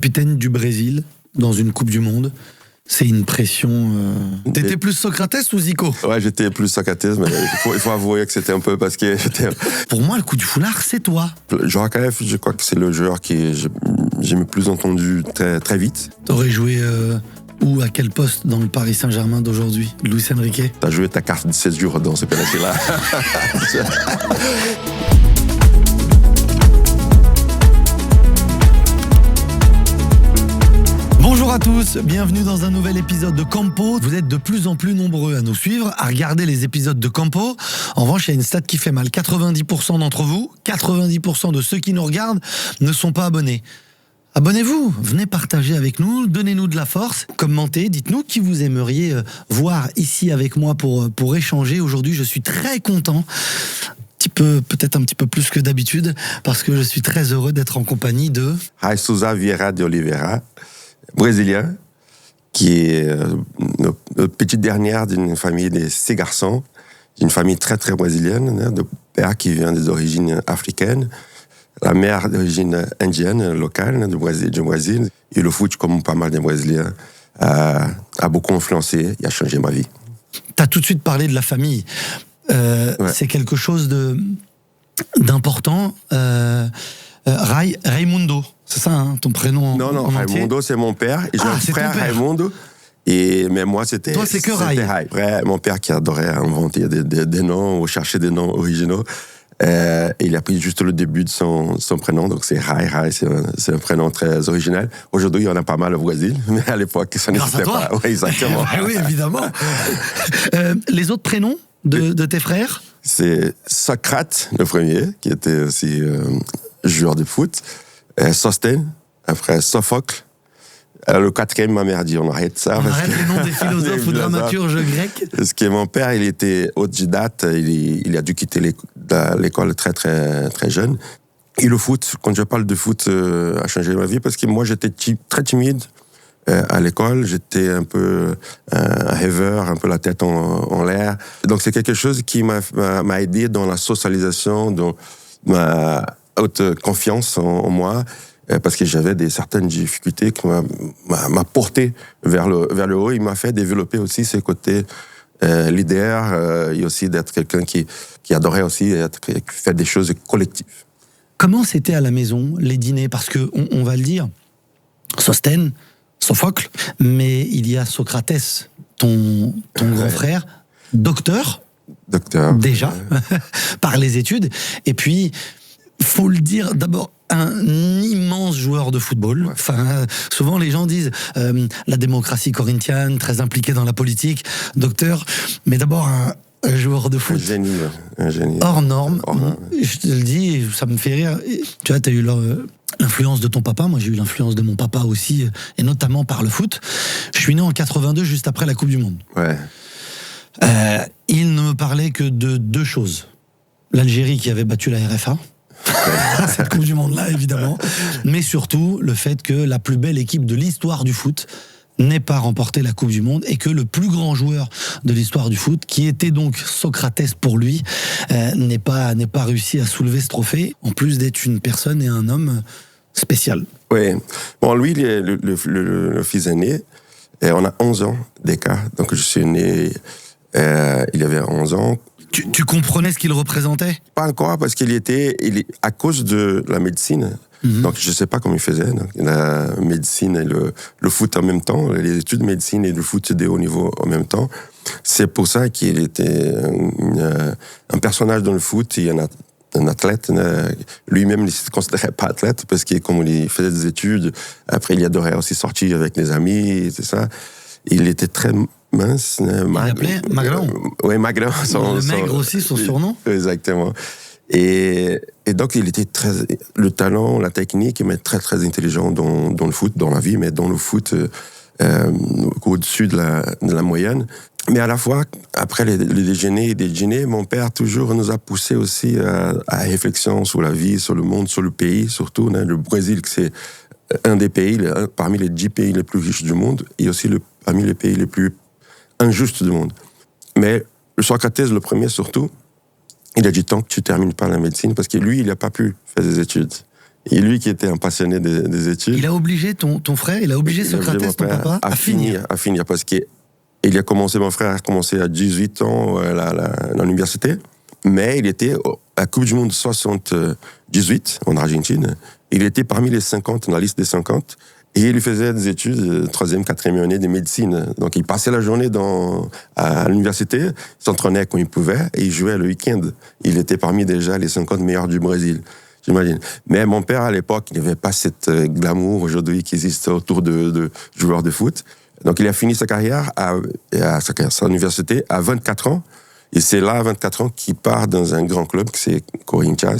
capitaine du Brésil dans une Coupe du Monde. C'est une pression... T'étais plus Socrates ou Zico ? Ouais, j'étais plus Socrates, mais il faut avouer que c'était un peu parce que j'étais... Pour moi, le coup du foulard, c'est toi. Djokovic, je crois que c'est le joueur que j'ai le plus entendu très, très vite. T'aurais joué où, à quel poste dans le Paris Saint-Germain d'aujourd'hui, Luis Enrique ? T'as joué ta carte de 16 jours dans ce penalty-là. Bonjour à tous, bienvenue dans un nouvel épisode de Campo. Vous êtes de plus en plus nombreux à nous suivre, à regarder les épisodes de Campo. En revanche, il y a une stat qui fait mal. 90% d'entre vous, 90% de ceux qui nous regardent ne sont pas abonnés. Abonnez-vous, venez partager avec nous, donnez-nous de la force, commentez, dites-nous qui vous aimeriez voir ici avec moi pour échanger. Aujourd'hui, je suis très content. Peut-être un petit peu plus que d'habitude, parce que je suis très heureux d'être en compagnie de... Souza Vieira de Oliveira, brésilien, qui est une petite dernière d'une famille de 6 garçons, d'une famille très très brésilienne, de père qui vient des origines africaines, la mère d'origine indienne, locale, du Brésil. Et le foot, comme pas mal de Brésiliens, a beaucoup influencé et a changé ma vie. T'as tout de suite parlé de la famille. Ouais. C'est quelque chose d'important. Raimundo, c'est ça, hein, ton prénom? Non, Raimundo, c'est mon père. Et j'ai un frère, Raimundo. Mais moi, c'était... Toi, c'est que Rai. Rai. Mon père qui adorait inventer des noms ou chercher des noms originaux. Il a pris juste le début de son prénom, donc c'est Rai. Rai, c'est un prénom très original. Aujourd'hui, il y en a pas mal au Brésil, mais à l'époque, ça n'existait pas. Oui, exactement. Oui, évidemment. Les autres prénoms de tes frères? C'est Socrate, le premier, qui était aussi joueur de foot. Sostène, après Sophocle. Le quatrième, ma mère dit, on arrête ça. On arrête les noms des philosophes ou dramaturges grecs. Parce que mon père, il était autodidacte, il a dû quitter l'école très, très, très jeune. Et le foot, quand je parle de foot, a changé ma vie, parce que moi, j'étais très timide à l'école. J'étais un peu un rêveur, un peu la tête en l'air. Donc, c'est quelque chose qui m'a aidé dans la socialisation, dans ma haute confiance en moi, parce que j'avais certaines difficultés qui m'a porté vers le haut. Il m'a fait développer aussi ce côté leader et aussi d'être quelqu'un qui adorait aussi faire des choses collectives. Comment c'était à la maison, les dîners? Parce que, on va le dire, Sostène, Sophocle, mais il y a Socrates, ton grand frère, docteur, déjà, par les études, et puis... faut le dire, d'abord, un immense joueur de football. Enfin, souvent, les gens disent la démocratie corinthiane, très impliqué dans la politique, docteur, mais d'abord un joueur de foot. Un génie. Hors norme. Je te le dis, ça me fait rire. Tu vois, tu as eu l'influence de ton papa, moi j'ai eu l'influence de mon papa aussi, et notamment par le foot. Je suis né en 82, juste après la Coupe du Monde. Ouais. Il ne me parlait que de 2 choses. L'Algérie qui avait battu la RFA, cette Coupe du Monde-là, évidemment. Mais surtout, le fait que la plus belle équipe de l'histoire du foot n'ait pas remporté la Coupe du Monde et que le plus grand joueur de l'histoire du foot, qui était donc Socrates pour lui, n'ait pas réussi à soulever ce trophée, en plus d'être une personne et un homme spécial. Oui. Bon, lui, il est le fils aîné, et on a 11 ans d'écart. Donc, je suis né, il avait 11 ans. Tu comprenais ce qu'il représentait? Pas encore, parce à cause de la médecine. Donc, je ne sais pas comment il faisait. Donc, la médecine et le foot en même temps, les études de médecine et le foot de haut niveau en même temps. C'est pour ça qu'il était un personnage dans le foot et un athlète. Lui-même, il ne se considérait pas athlète, parce que comme il faisait des études, après, il adorait aussi sortir avec les amis et tout ça. Il était très mince. Il l'appelait Magrand. Oui, Magrand. Le maigre aussi, son surnom. Exactement. Et donc, il était le talent, la technique, mais très, très intelligent dans le foot, dans la vie, mais dans le foot, au-dessus de la moyenne. Mais à la fois, après les déjeuners, mon père toujours nous a poussé aussi à réflexion sur la vie, sur le monde, sur le pays, surtout. Le Brésil, c'est un des pays, parmi les 10 pays les plus riches du monde, et aussi parmi les pays les plus injustes du monde. Mais le Socrates, le premier surtout, il a dit tant que tu termines pas la médecine, parce que lui, il n'a pas pu faire des études. Et lui qui était un passionné des études. Il a obligé ton frère, il a obligé Socrates, ton papa, à finir. À finir, parce que mon frère a commencé à 18 ans à l'université, mais il était à la Coupe du Monde 78 en Argentine. Il était parmi les 50, dans la liste des 50, et il faisait des études, 3e, 4e année de médecine. Donc il passait la journée à l'université, il s'entraînait quand il pouvait, et il jouait le week-end. Il était parmi déjà les 50 meilleurs du Brésil. J'imagine. Mais mon père, à l'époque, il n'avait pas cette glamour aujourd'hui qui existe autour de joueurs de foot. Donc, il a fini sa carrière sa université à 24 ans. Et c'est là, à 24 ans, qu'il part dans un grand club, c'est Corinthians.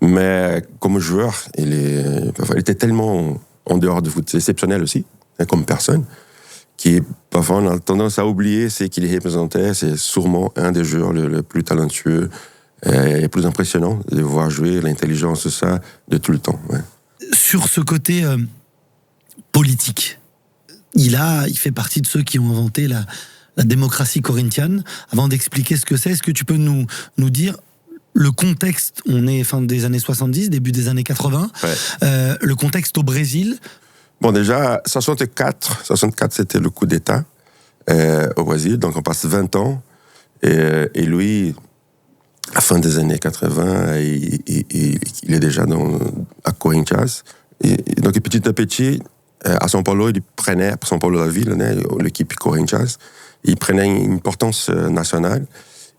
Mais comme joueur, il était tellement en dehors du foot. C'est exceptionnel aussi, comme personne, qui, parfois, on a tendance à oublier ce qu'il représentait. C'est sûrement un des joueurs le plus talentueux et plus impressionnant de voir jouer l'intelligence de ça de tout le temps. Ouais. Sur ce côté politique, il fait partie de ceux qui ont inventé la démocratie corinthienne. Avant d'expliquer ce que c'est, est-ce que tu peux nous dire le contexte? On est fin des années 70, début des années 80. Ouais. Le contexte au Brésil. Bon, déjà, 64 c'était le coup d'État au Brésil. Donc, on passe 20 ans. Et lui, à la fin des années 80, il est déjà à Corinthians. Et donc, petit à petit, à São Paulo, São Paulo, la ville, l'équipe Corinthians, il prenait une importance nationale.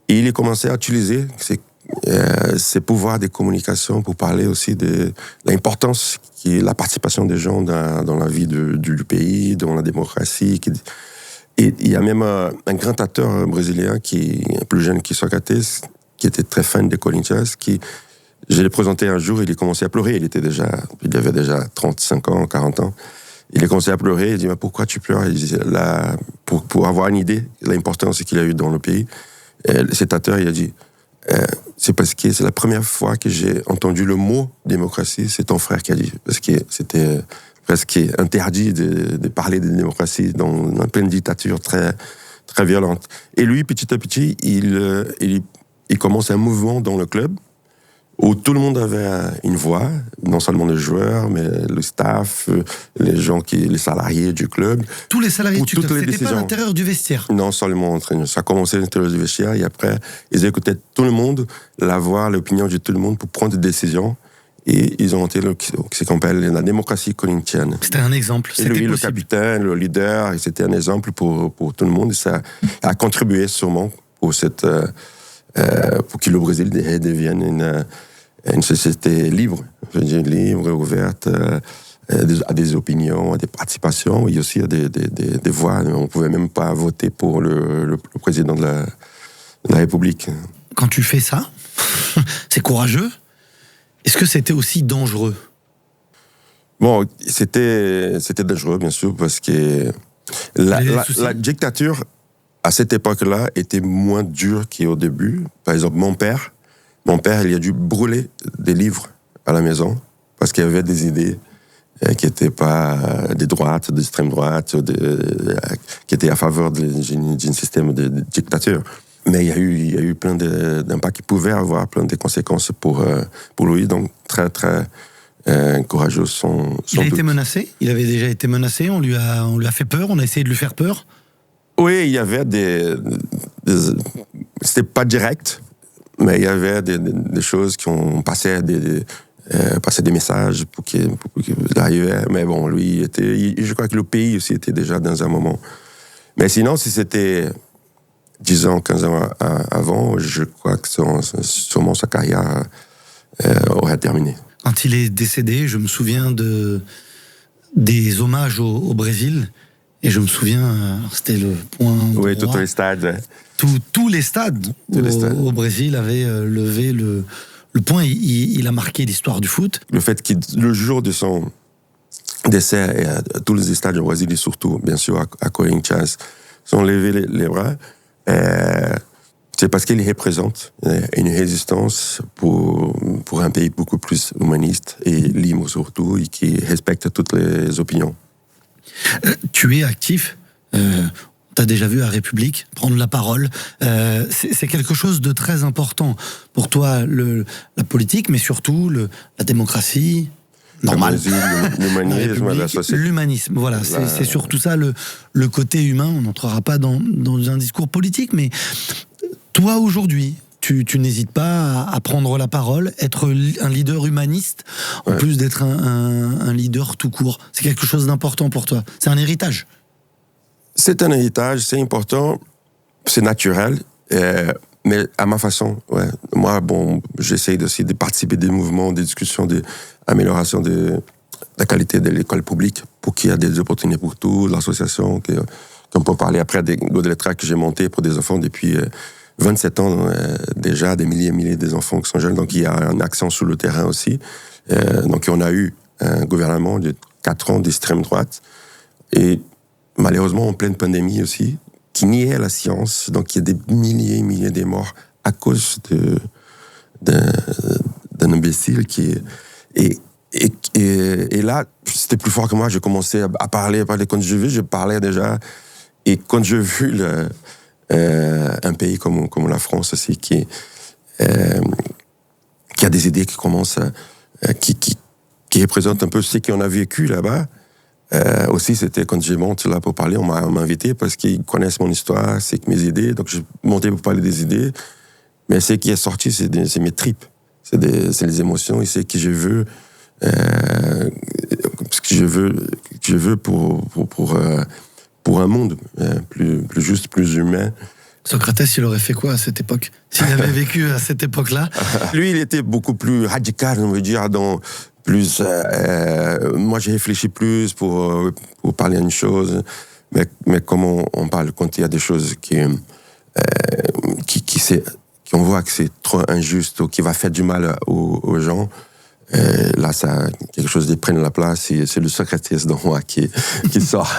Et il a commencé à utiliser ses pouvoirs de communication pour parler aussi de l'importance qui est la participation des gens dans la vie du pays, dans la démocratie. Et il y a même un grand acteur brésilien qui est plus jeune que Socrates, qui était très fan de Corinthians, je l'ai présenté un jour, il a commencé à pleurer, il avait déjà 35 ans, 40 ans. Il a commencé à pleurer, il dit, mais pourquoi tu pleures? Il dit, pour avoir une idée de l'importance qu'il a eu dans le pays. Et cet acteur, il a dit, c'est parce que c'est la première fois que j'ai entendu le mot démocratie, c'est ton frère qui a dit, parce que c'était presque interdit de parler de démocratie dans une pleine dictature très, très violente. Et lui, petit à petit, il commence un mouvement dans le club où tout le monde avait une voix, non seulement les joueurs, mais le staff, les salariés du club. Tous les salariés du club, c'était pas à l'intérieur du vestiaire? Non, seulement entraîneur. Ça a commencé à l'intérieur du vestiaire, et après, ils écoutaient tout le monde, la voix, l'opinion de tout le monde pour prendre des décisions. Et ils ont monté ce qu'on appelle la démocratie corinthienne. C'était un exemple, c'était possible. Le capitaine, le leader, c'était un exemple pour tout le monde. Et ça a contribué sûrement pour que le Brésil devienne une société libre, libre, ouverte à des opinions, à des participations, et aussi à des voix. On ne pouvait même pas voter pour le président de la République. Quand tu fais ça, c'est courageux. Est-ce que c'était aussi dangereux? Bon, c'était dangereux, bien sûr, parce que la dictature, à cette époque-là, était moins dure qu'au début. Par exemple, mon père, il a dû brûler des livres à la maison parce qu'il y avait des idées qui n'étaient pas des droites, d'extrême droite, qui étaient à faveur d'un système de dictature. Mais il y a eu plein d'impacts qui pouvaient avoir plein de conséquences pour lui. Donc, très, très courageux. Il a été menacé? Il avait déjà été menacé? On lui a fait peur? On a essayé de lui faire peur? Oui, il y avait c'était pas direct, mais il y avait des choses qui ont passé des messages pour qu'il arrivait. Mais bon, lui, je crois que le pays aussi était déjà dans un moment. Mais sinon, si c'était 10 ans, 15 ans avant, je crois que sûrement sa carrière aurait terminé. Quand il est décédé, je me souviens des hommages au Brésil. Et je me souviens, c'était le point. Oui, tous les stades. Tous les stades au Brésil avaient levé le point. Il a marqué l'histoire du foot. Le fait que le jour de son décès, tous les stades au Brésil, et surtout, bien sûr, à Corinthians, sont levés les bras. C'est parce qu'il représente une résistance pour un pays beaucoup plus humaniste et libre surtout, et qui respecte toutes les opinions. Tu es actif, t'as déjà vu à République prendre la parole. C'est quelque chose de très important pour toi, la politique, mais surtout la démocratie, normal. Brésil, l'humanisme, la société. L'humanisme, voilà, c'est surtout ça le côté humain. On n'entrera pas dans un discours politique, mais toi aujourd'hui, tu n'hésites pas à prendre la parole, être un leader humaniste, en plus d'être un leader tout court. C'est quelque chose d'important pour toi. C'est un héritage. C'est un héritage, c'est important, c'est naturel, mais à ma façon. Ouais. Moi, j'essaye aussi de participer des mouvements, des discussions d'amélioration de la qualité de l'école publique pour qu'il y ait des opportunités pour tous, l'association, qu'on peut parler après des Godelettra que j'ai monté pour des enfants depuis 27 ans déjà, des milliers et milliers d'enfants qui sont jeunes, donc il y a un accent sur le terrain aussi. Donc on a eu un gouvernement de 4 ans d'extrême droite, et malheureusement en pleine pandémie aussi, qui niait la science, donc il y a des milliers et milliers de morts à cause d'un imbécile qui est... Et là, c'était plus fort que moi, j'ai commencé à parler. Quand je parlais déjà, et quand j'ai vu un pays comme la France aussi, qui a des idées qui commencent, qui représentent un peu ce qu'on a vécu là-bas, aussi, c'était quand je monte là pour parler, on m'a invité parce qu'ils connaissent mon histoire, c'est que mes idées, donc je montais pour parler des idées, mais ce qui est sorti, c'est mes tripes, c'est les émotions, et c'est que je veux, ce que je veux pour un monde plus juste, plus humain. Socrates, il aurait fait quoi à cette époque? S'il avait vécu à cette époque-là? Lui, il était beaucoup plus radical, on veut dire, plus, moi, j'ai réfléchi plus pour parler d'une chose, mais comment on parle quand il y a des choses qu'on voit que c'est trop injuste ou qui va faire du mal aux gens, là, ça, quelque chose de prendre la place, et c'est le Socrates dans moi qui sort.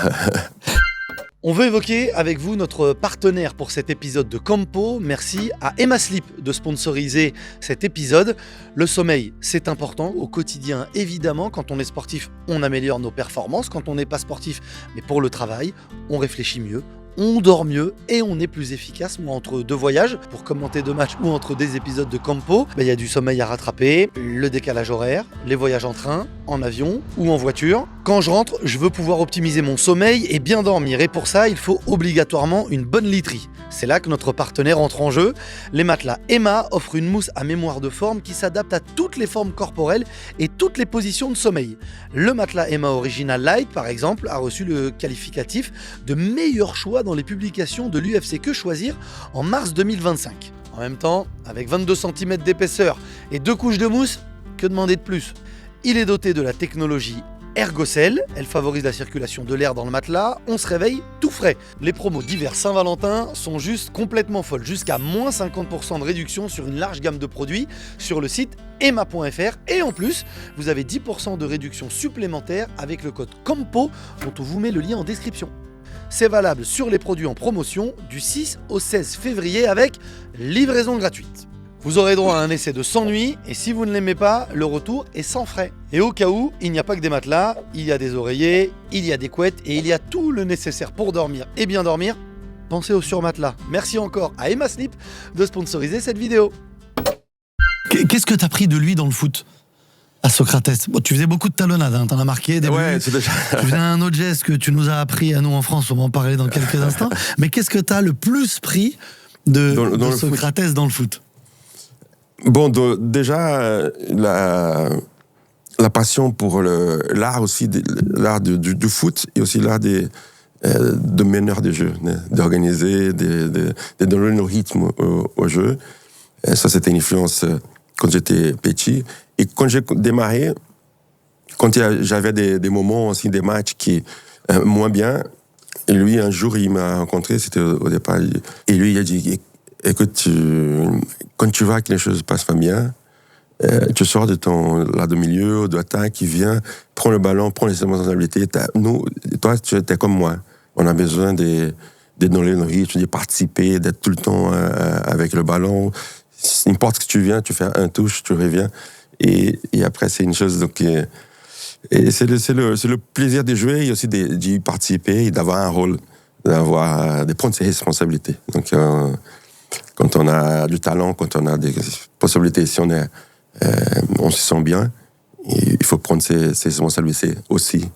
On veut évoquer avec vous notre partenaire pour cet épisode de Campo. Merci à Emma Sleep de sponsoriser cet épisode. Le sommeil, c'est important au quotidien, évidemment. Quand on est sportif, on améliore nos performances. Quand on n'est pas sportif, mais pour le travail, on réfléchit mieux, on dort mieux et on est plus efficace. Moi, entre 2 voyages, pour commenter 2 matchs ou entre des épisodes de Campo, y a du sommeil à rattraper, le décalage horaire, les voyages en train, en avion ou en voiture. Quand je rentre, je veux pouvoir optimiser mon sommeil et bien dormir. Et pour ça, il faut obligatoirement une bonne literie. C'est là que notre partenaire entre en jeu. Les matelas Emma offrent une mousse à mémoire de forme qui s'adapte à toutes les formes corporelles et toutes les positions de sommeil. Le matelas Emma Original Light, par exemple, a reçu le qualificatif de meilleur choix dans les publications de l'UFC Que Choisir en mars 2025. En même temps, avec 22 cm d'épaisseur et 2 couches de mousse, que demander de plus? Il est doté de la technologie Ergocell, elle favorise la circulation de l'air dans le matelas, on se réveille tout frais. Les promos d'hiver Saint-Valentin sont juste complètement folles, jusqu'à moins 50% de réduction sur une large gamme de produits sur le site emma.fr, et en plus, vous avez 10% de réduction supplémentaire avec le code CAMPO dont on vous met le lien en description. C'est valable sur les produits en promotion du 6 au 16 février avec livraison gratuite. Vous aurez droit à un essai de 100 nuits, et si vous ne l'aimez pas, le retour est sans frais. Et au cas où, il n'y a pas que des matelas, il y a des oreillers, il y a des couettes, et il y a tout le nécessaire pour dormir et bien dormir. Pensez au surmatelas. Merci encore à Emma Sleep de sponsoriser cette vidéo. Qu'est-ce que t'as pris de lui dans le foot, à Socrates? Tu faisais beaucoup de talonnades, hein, t'en as marqué des buts. Ouais, c'est déjà... Tu faisais un autre geste que tu nous as appris à nous en France, on va en parler dans quelques instants. Mais qu'est-ce que t'as le plus pris de Socrates dans le foot? Bon, déjà, la passion pour l'art aussi, l'art du foot, et aussi l'art de meneur de jeu, d'organiser, de donner le rythme au jeu. Et ça, c'était une influence quand j'étais petit. Et quand j'ai démarré, quand j'avais des moments aussi, des matchs qui moins bien, et lui, un jour, il m'a rencontré, c'était au départ, et lui, il a dit... Écoute, quand tu vois que les choses passent pas bien, tu sors de ton là de milieu, de l'attaque, qui vient, prends le ballon, prends les responsabilités. Toi, tu es comme moi. On a besoin de donner le rythme, de participer, d'être tout le temps avec le ballon. N'importe que tu viens, tu fais un touche, tu reviens. Et après, c'est une chose. Donc, et c'est le plaisir de jouer et aussi d'y participer et d'avoir un rôle, de prendre ses responsabilités. Donc, quand on a du talent, quand on a des possibilités, si on se sent bien, il faut prendre ses responsabilités aussi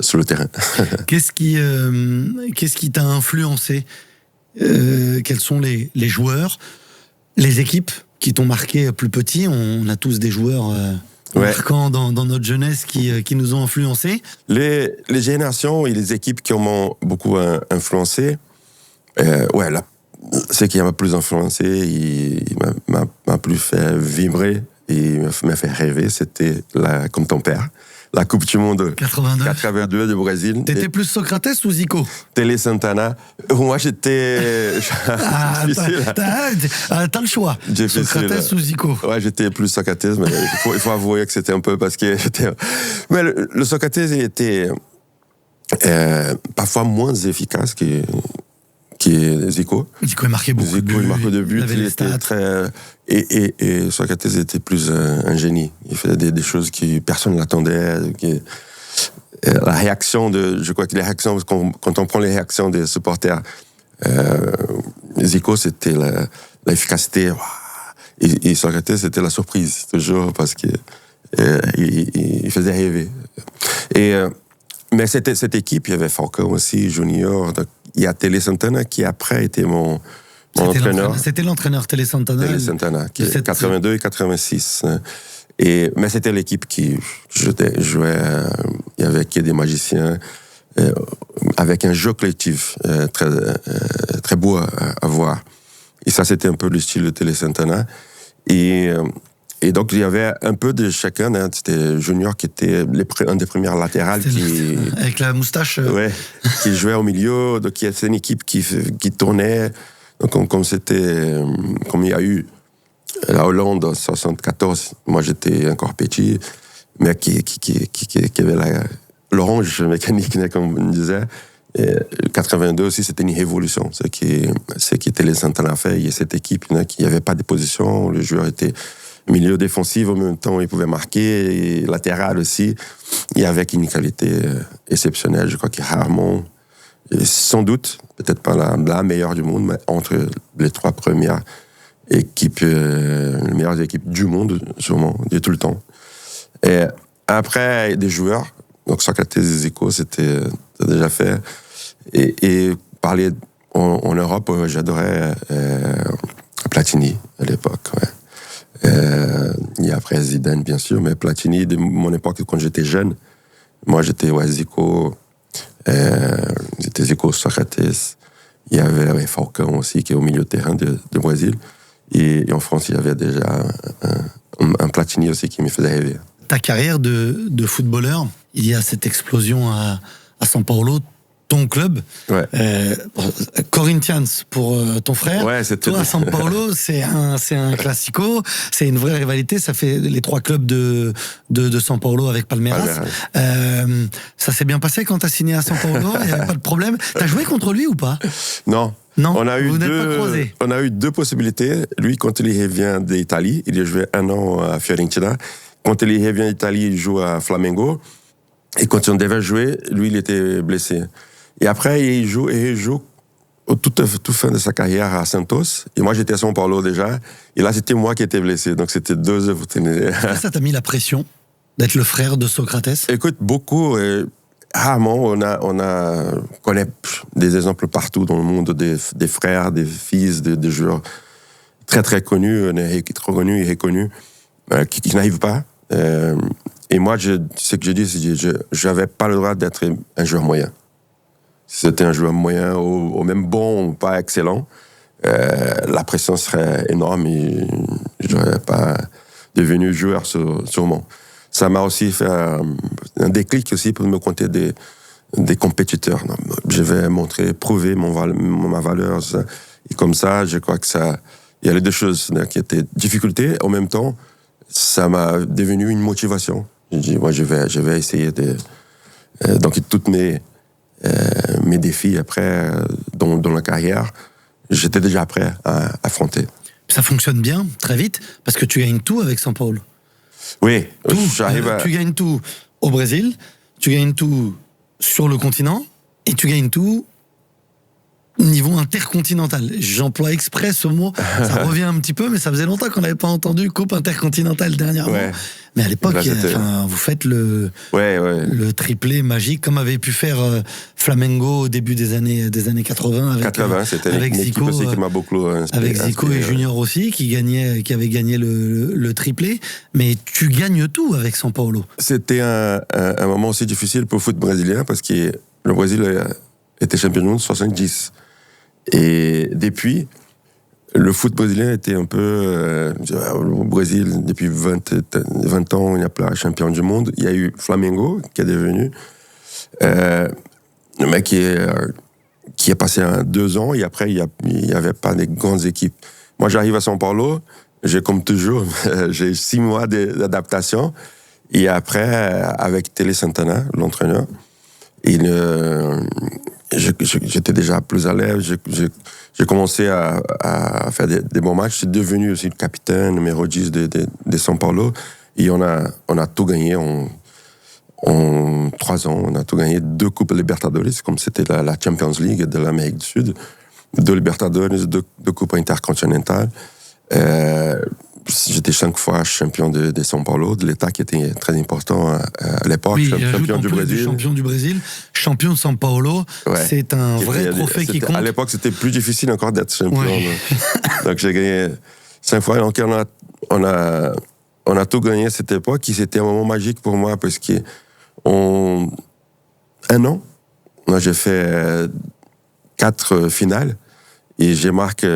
sur le terrain. Qu'est-ce qui t'a influencé? Quels sont les joueurs, les équipes qui t'ont marqué plus petit? On a tous des joueurs marquants dans notre jeunesse qui nous ont influencés. Les générations et les équipes qui m'ont beaucoup influencé, ce qui m'a plus influencé, il m'a plus fait vibrer et m'a fait rêver, c'était comme ton père, la Coupe du Monde 82 du Brésil. T'étais plus Socrates ou Zico? Télé Santana. Moi, j'étais... T'as le choix. Socrates ou Zico? Ouais, j'étais plus Socrates, mais il faut avouer que c'était un peu parce que j'étais... Mais le Socrates était parfois moins efficace que Zico. Zico, il marquait beaucoup de buts. Il marquait de buts. Il était très... Et Socrates était plus un génie. Il faisait des choses que personne n'attendait. La réaction je crois que les réactions, quand on prend les réactions des supporters, Zico, c'était l'efficacité. Et Socrates, c'était la surprise, toujours, parce que il faisait rêver. Mais cette équipe, il y avait Falcão aussi, Junior. Donc, il y a Télé Santana qui après était mon entraîneur. C'était l'entraîneur Télé Santana. Télé Santana, qui est 82 et 86. Mais c'était l'équipe qui jouait avec des magiciens, avec un jeu collectif très, très beau à voir. Et ça, c'était un peu le style de Télé Santana. Et donc, il y avait un peu de chacun. Hein. C'était Junior qui était un des premières latérales. Avec la moustache. Ouais, qui jouait au milieu. Donc, c'était une équipe qui tournait. Donc, comme il y a eu la Hollande en 74, moi, j'étais encore petit, mais qui avait l'orange mécanique, comme on disait. Et 82 aussi, c'était une révolution. Ce qui Télé Santana a fait. Il y a cette équipe qui n'avait pas de position. Le joueur était milieu défensif, en même temps, il pouvait marquer, et latéral aussi, et avec une qualité exceptionnelle. Je crois qu'il est rarement, sans doute, peut-être pas la meilleure du monde, mais entre les trois premières équipes, les meilleures équipes du monde, sûrement, de tout le temps. Et après, des joueurs, donc Socrates et Zico, c'était déjà fait. Et parler en Europe, j'adorais Platini à l'époque, ouais. Et après Zidane, bien sûr, mais Platini, de mon époque, quand j'étais jeune, moi j'étais Zico, j'étais Zico, Socrates, il y avait Falcão aussi, qui est au milieu de terrain de Brésil, et en France, il y avait déjà un Platini aussi qui me faisait rêver. Ta carrière de footballeur, il y a cette explosion à São Paulo, ton club, ouais. Corinthians pour ton frère. Ouais, toi, à São Paulo, c'est un classico, c'est une vraie rivalité. Ça fait les trois clubs de São Paulo avec Palmeiras. Ça s'est bien passé quand t'as signé à São Paulo? Il n'y avait pas de problème. T'as joué contre lui ou pas? Non. Non, on a eu deux possibilités. Lui, quand il revient d'Italie, il a joué 1 an à Fiorentina. Quand il revient d'Italie, il joue à Flamengo. Et quand on devait jouer, lui, il était blessé. Et après, il joue au tout fin de sa carrière à Santos. Et moi, j'étais à São Paulo déjà. Et là, c'était moi qui étais blessé. Donc, c'était 2 opportunités. Ça t'a mis la pression d'être le frère de Socrates? Écoute, beaucoup. Rarement, on connaît des exemples partout dans le monde des frères, des fils, des joueurs très, très connus, trop connus et reconnus, qui n'arrivent pas. Et moi, ce que je dis, c'est que je n'avais pas le droit d'être un joueur moyen. Si c'était un joueur moyen, ou même bon, ou pas excellent, la pression serait énorme et je n'aurais pas devenu joueur sûrement. Ça m'a aussi fait un déclic aussi pour me compter des compétiteurs. Je vais prouver ma valeur. Ça. Et comme ça, je crois que il y a les deux choses qui étaient difficultés. En même temps, ça m'a devenu une motivation. J'ai dit, moi, je vais essayer donc, toutes mes défis après, dans la carrière, j'étais déjà prêt à affronter. Ça fonctionne bien, très vite, parce que tu gagnes tout avec São Paulo. Oui, tu gagnes tout au Brésil, tu gagnes tout sur le continent, et tu gagnes tout niveau intercontinental. J'emploie exprès ce mot, ça revient un petit peu, mais ça faisait longtemps qu'on n'avait pas entendu Coupe intercontinentale dernièrement. Ouais. Mais à l'époque, vous faites le triplé magique, comme avait pu faire Flamengo au début des années 80. C'était avec une Zico, équipe aussi qui m'a beaucoup inspiré. Avec Zico et Junior aussi, qui avait gagné le triplé. Mais tu gagnes tout avec São Paulo. C'était un moment aussi difficile pour le foot brésilien, parce que le Brésil était champion du monde en 70. Et depuis, le foot brésilien était un peu... au Brésil, depuis 20 ans, il n'y a pas champion du monde. Il y a eu Flamengo, qui est devenu... le mec qui est passé 2 ans, et après, il n'y avait pas de grandes équipes. Moi, j'arrive à São Paulo, comme toujours, j'ai 6 mois d'adaptation. Et après, avec Tele Santana, l'entraîneur, j'étais déjà plus à l'aise. J'ai commencé à faire des bons matchs. Je suis devenu aussi le capitaine, numéro 10 de São Paulo. Et on a tout gagné en 3 ans. On a tout gagné 2 Coupes Libertadores, comme c'était la Champions League de l'Amérique du Sud. 2 Libertadores, 2 Coupes intercontinentales. J'étais 5 fois champion de São Paulo, de l'État qui était très important à l'époque. Oui, champion du Brésil. Champion du Brésil, champion de São Paulo. Ouais. C'est un vrai trophée qui compte. À l'époque, c'était plus difficile encore d'être champion. Ouais. Donc j'ai gagné 5 fois. Donc on a tout gagné à cette époque. Et c'était un moment magique pour moi, parce que un an, moi, j'ai fait 4 finales. Et j'ai marqué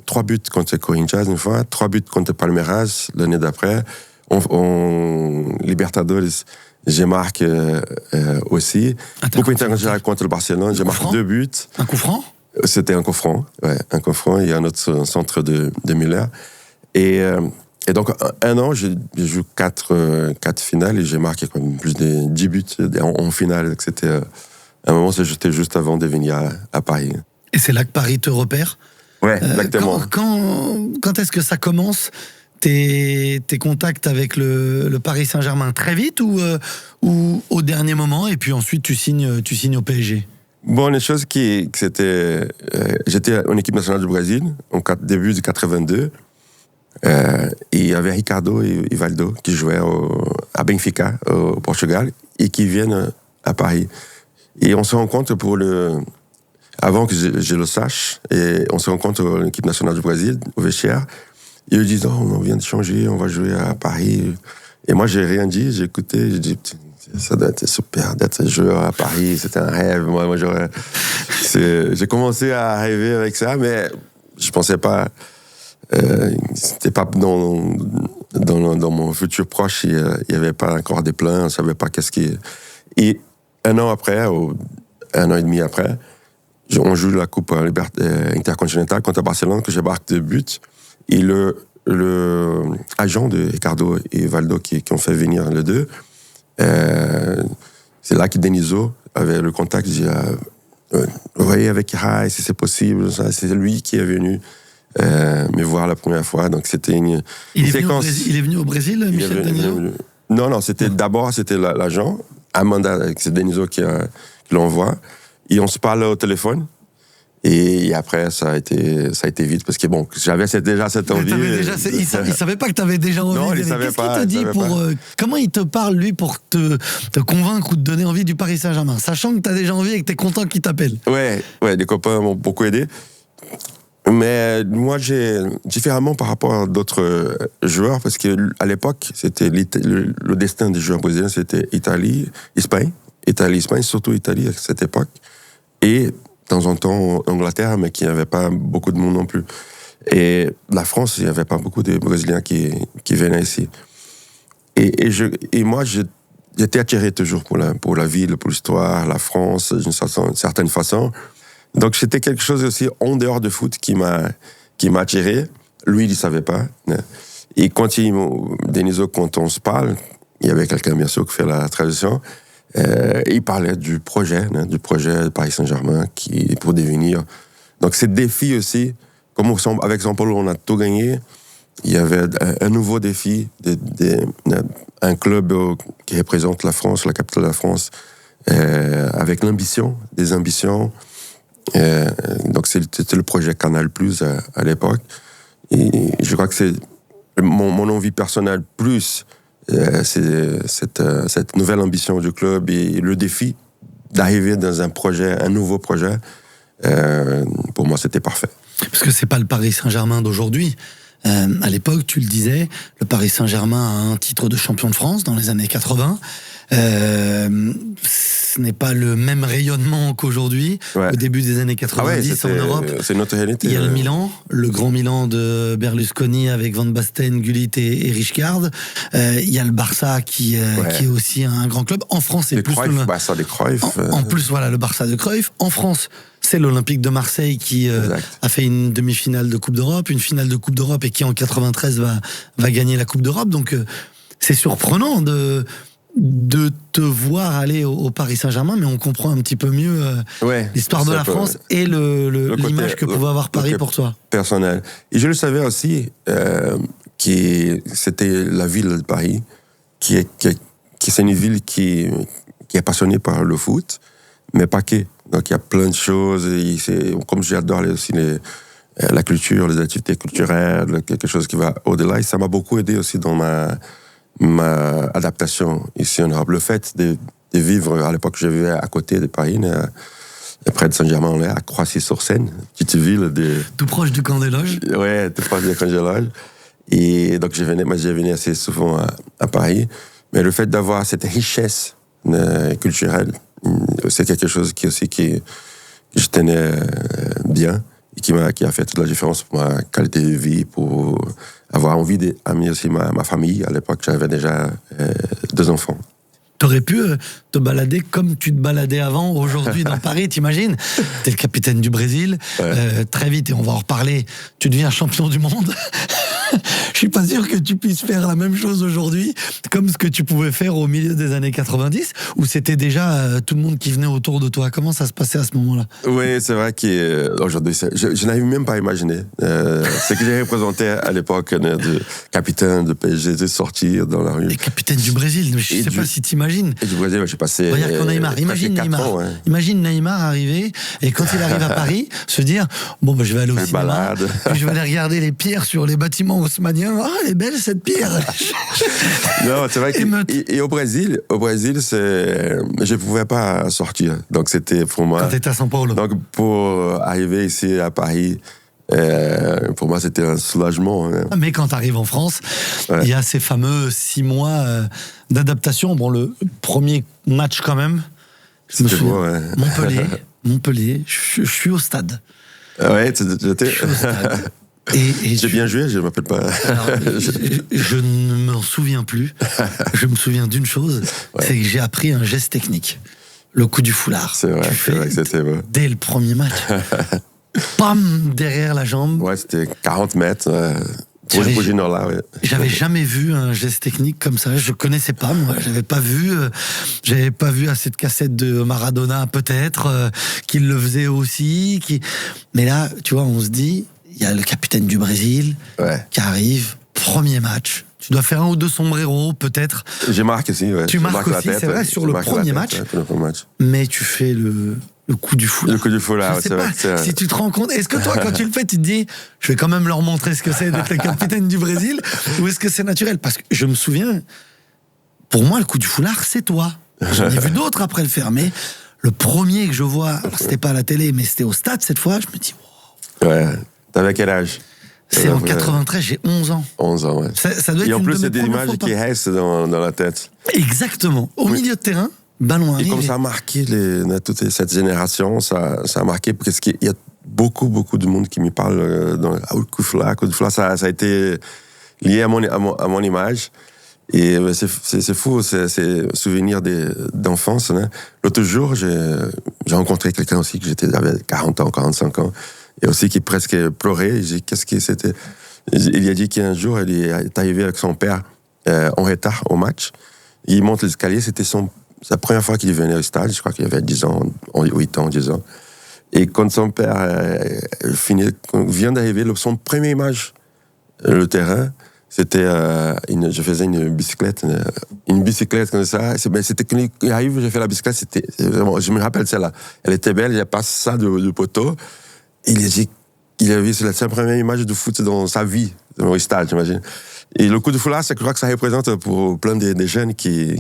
3 buts contre Corinthians une fois, 3 buts contre Palmeiras l'année d'après. Libertadores, j'ai marqué aussi. Coupe internationale contre le Barcelone, j'ai marqué 2 buts. Un coup franc ? C'était un coup franc, ouais, un coup franc. Il y a un autre centre de Müller. Et donc, un an, j'ai joué 4 finales, et j'ai marqué plus de 10 buts en finale. C'était un moment, j'étais juste avant de venir à Paris. Et c'est là que Paris te repère. Ouais, exactement. Quand est-ce que ça commence, tes contacts avec le Paris Saint-Germain, très vite ou au dernier moment, et puis ensuite tu signes au PSG? Bon, les choses c'était... j'étais en équipe nationale du Brésil, début de 82. Et il y avait Ricardo et Ivaldo qui jouaient à Benfica, au Portugal, et qui viennent à Paris. Et on se rencontre avant que je le sache, et on se rencontre à l'équipe nationale du Brésil, au Vestiaire. Ils me disent, on vient de changer, on va jouer à Paris. Et moi, j'ai rien dit, j'ai écouté, j'ai dit, ça doit être super d'être joueur à Paris, c'était un rêve. Moi j'ai commencé à rêver avec ça, mais je pensais pas, c'était pas dans mon futur proche, il y avait pas encore des plans, on savait pas qu'est-ce qui... Et 1 an après, ou 1 an et demi après, on joue la Coupe intercontinentale contre Barcelone, que je marque 2 buts. Et le agent de Ricardo et Valdo qui ont fait venir les deux, c'est là que Deniso avait le contact. Il dit, vous voyez, avec Rai, si c'est possible. C'est lui qui est venu me voir la première fois. Donc c'était une séquence. Il est venu au Brésil, Michel Deniso? Non, d'abord, c'était l'agent. Amanda, c'est Deniso qui l'envoie. Et on se parle au téléphone. Et après, ça a été vite, parce que bon, j'avais déjà cette envie. Il savait pas que tu avais déjà envie. Non, il savait pas. Qu'est-ce qu'il te dit comment il te parle, lui, pour te convaincre ou te donner envie du Paris Saint-Germain, sachant que tu as déjà envie et que tu es content qu'il t'appelle? Ouais, des copains m'ont beaucoup aidé. Mais moi, différemment par rapport à d'autres joueurs, parce qu'à l'époque, c'était le destin des joueurs brésiliens, c'était Italie, Espagne, surtout Italie à cette époque. Et de temps en temps Angleterre, mais qui n'avait pas beaucoup de monde non plus. Et la France, il n'y avait pas beaucoup de Brésiliens qui venaient ici. Et moi, j'étais attiré toujours pour la ville, pour l'histoire, la France, d'une certaine façon. Donc c'était quelque chose aussi en dehors de foot qui m'a attiré. Lui, il ne savait pas. Et quand Deniso, quand on se parle, il y avait quelqu'un, bien sûr, qui fait la traduction. Il parlait du projet Paris Saint-Germain pour devenir. Donc c'est défi aussi. Comme avec São Paulo, on a tout gagné. Il y avait un nouveau défi, un club qui représente la France, la capitale de la France, avec des ambitions. Donc c'était le projet Canal Plus à l'époque. Et je crois que c'est mon envie personnelle plus, c'est cette nouvelle ambition du club et le défi d'arriver dans un nouveau projet. Pour moi, c'était parfait. Parce que c'est pas le Paris Saint-Germain d'aujourd'hui. À l'époque, tu le disais, le Paris Saint-Germain a un titre de champion de France dans les années 80. Ce n'est pas le même rayonnement qu'aujourd'hui, au début des années 90 en Europe. C'est notre réalité. Il y a le Milan, le grand Milan de Berlusconi avec Van Basten, Gullit et Rijkaard. Il y a le Barça qui est aussi un grand club. En France, c'est plus Cruyff, Barça des Cruyff. En plus, voilà, le Barça de Cruyff. En France, c'est l'Olympique de Marseille qui a fait une demi-finale de Coupe d'Europe, une finale de Coupe d'Europe et qui en 93 va gagner la Coupe d'Europe. Donc c'est surprenant de te voir aller au Paris Saint-Germain, mais on comprend un petit peu mieux l'histoire de la France et l'image que pouvait avoir Paris pour toi. Personnel. Et je le savais aussi que c'était la ville de Paris qui c'est une ville qui est passionnée par le foot, mais pas que. Donc il y a plein de choses. Et comme j'adore aussi la culture, les activités culturelles, quelque chose qui va au-delà. Et ça m'a beaucoup aidé aussi dans ma adaptation ici en Europe. Le fait de vivre, à l'époque, je vivais à côté de Paris, près de Saint-Germain-en-Laye, à Croissy-sur-Seine, petite ville tout proche du Camp des Loges. Ouais, tout proche du Camp des Loges. Et donc, je venais assez souvent à Paris. Mais le fait d'avoir cette richesse culturelle, c'est quelque chose que je tenais bien et qui a fait toute la différence pour ma qualité de vie, pour avoir envie d'amener aussi ma famille. À l'époque, j'avais déjà 2 enfants. T'aurais pu te balader comme tu te baladais avant, aujourd'hui dans Paris, t'imagines ? T'es le capitaine du Brésil, très vite, et on va en reparler, tu deviens champion du monde. Je suis pas sûr que tu puisses faire la même chose aujourd'hui, comme ce que tu pouvais faire au milieu des années 90, où c'était déjà tout le monde qui venait autour de toi. Comment ça se passait à ce moment-là ? Oui, c'est vrai qu'aujourd'hui, je n'avais même pas imaginé ce que j'ai représenté à l'époque de capitaine de PSG, de sortir dans la rue. Et capitaine du Brésil, je ne sais pas si tu imagines. Et du Brésil, j'ai passé. Regarde Neymar. Imagine Neymar. Ans, Imagine Neymar arriver, et quand il arrive à Paris, se dire bon, je vais aller au cinéma, puis je vais aller regarder les pierres sur les bâtiments haussmanniens. Ah, elle est belle cette pierre. Non, c'est vrai et au Brésil, je pouvais pas sortir. Donc c'était pour moi. Quand t'étais à São Paulo. Donc pour arriver ici à Paris, pour moi c'était un soulagement. Mais quand t'arrives en France, il y a ces fameux 6 mois d'adaptation. Bon, le premier match quand même. Je me souviens. Montpellier. Je suis au stade. Ouais, je suis au stade. Et j'ai bien joué, je ne m'appelle pas. Alors, je ne m'en souviens plus. Je me souviens d'une chose, c'est que j'ai appris un geste technique. Le coup du foulard. C'est vrai que c'était beau. Dès le premier match. Pam, derrière la jambe. Ouais, c'était 40 mètres. Pour le Bouginor là, J'avais jamais vu un geste technique comme ça. Je connaissais pas, moi. J'avais pas vu assez de cassettes de Maradona, peut-être, qu'il le faisait aussi. Mais là, tu vois, on se dit, il y a le capitaine du Brésil qui arrive, premier match. Tu dois faire 1 ou 2 sombreros, peut-être. J'ai marqué aussi, ouais. Tu marques aussi, c'est vrai, sur le premier match. Mais tu fais le coup du foulard. Le coup du foulard, je sais pas si tu te rends compte. Est-ce que toi, quand tu le fais, tu te dis, je vais quand même leur montrer ce que c'est d'être le capitaine du Brésil, ou est-ce que c'est naturel ? Parce que je me souviens, pour moi, le coup du foulard, c'est toi. J'en ai vu d'autres après le faire, mais le premier que je vois, alors c'était pas à la télé, mais c'était au stade cette fois, je me dis, wow. Ouais. T'avais quel âge ? C'est en 93, j'ai 11 ans. 11 ans, ouais. Ça doit être et en une plus, de mes c'est des images qui restent dans la tête. Exactement. Au milieu de terrain, ballon arrive. Et comme ça a marqué toute cette génération, ça a marqué, parce qu'il y a beaucoup de monde qui me parle coup de foulard, ça a été lié à mon image. Et c'est fou, c'est souvenir d'enfance. Hein. L'autre jour, j'ai rencontré quelqu'un aussi, j'avais 40 ans, 45 ans, et aussi qui presque pleurait. J'ai dit, qu'est-ce que c'était ? Il a dit qu'un jour, il est arrivé avec son père en retard au match. Il monte l'escalier, c'était sa première fois qu'il venait au stade, je crois qu'il avait 10 ans, 8 ans, 10 ans. Et quand son père vient d'arriver, son premier match, le terrain, je faisais une bicyclette comme ça. C'était quand il arrive, j'ai fait la bicyclette, je me rappelle celle-là. Elle était belle, il a passé ça de poteau. Il a vu, c'est la première image de foot dans sa vie, dans le stade, j'imagine. Et le coup de foulard, je crois que ça représente pour plein des jeunes qui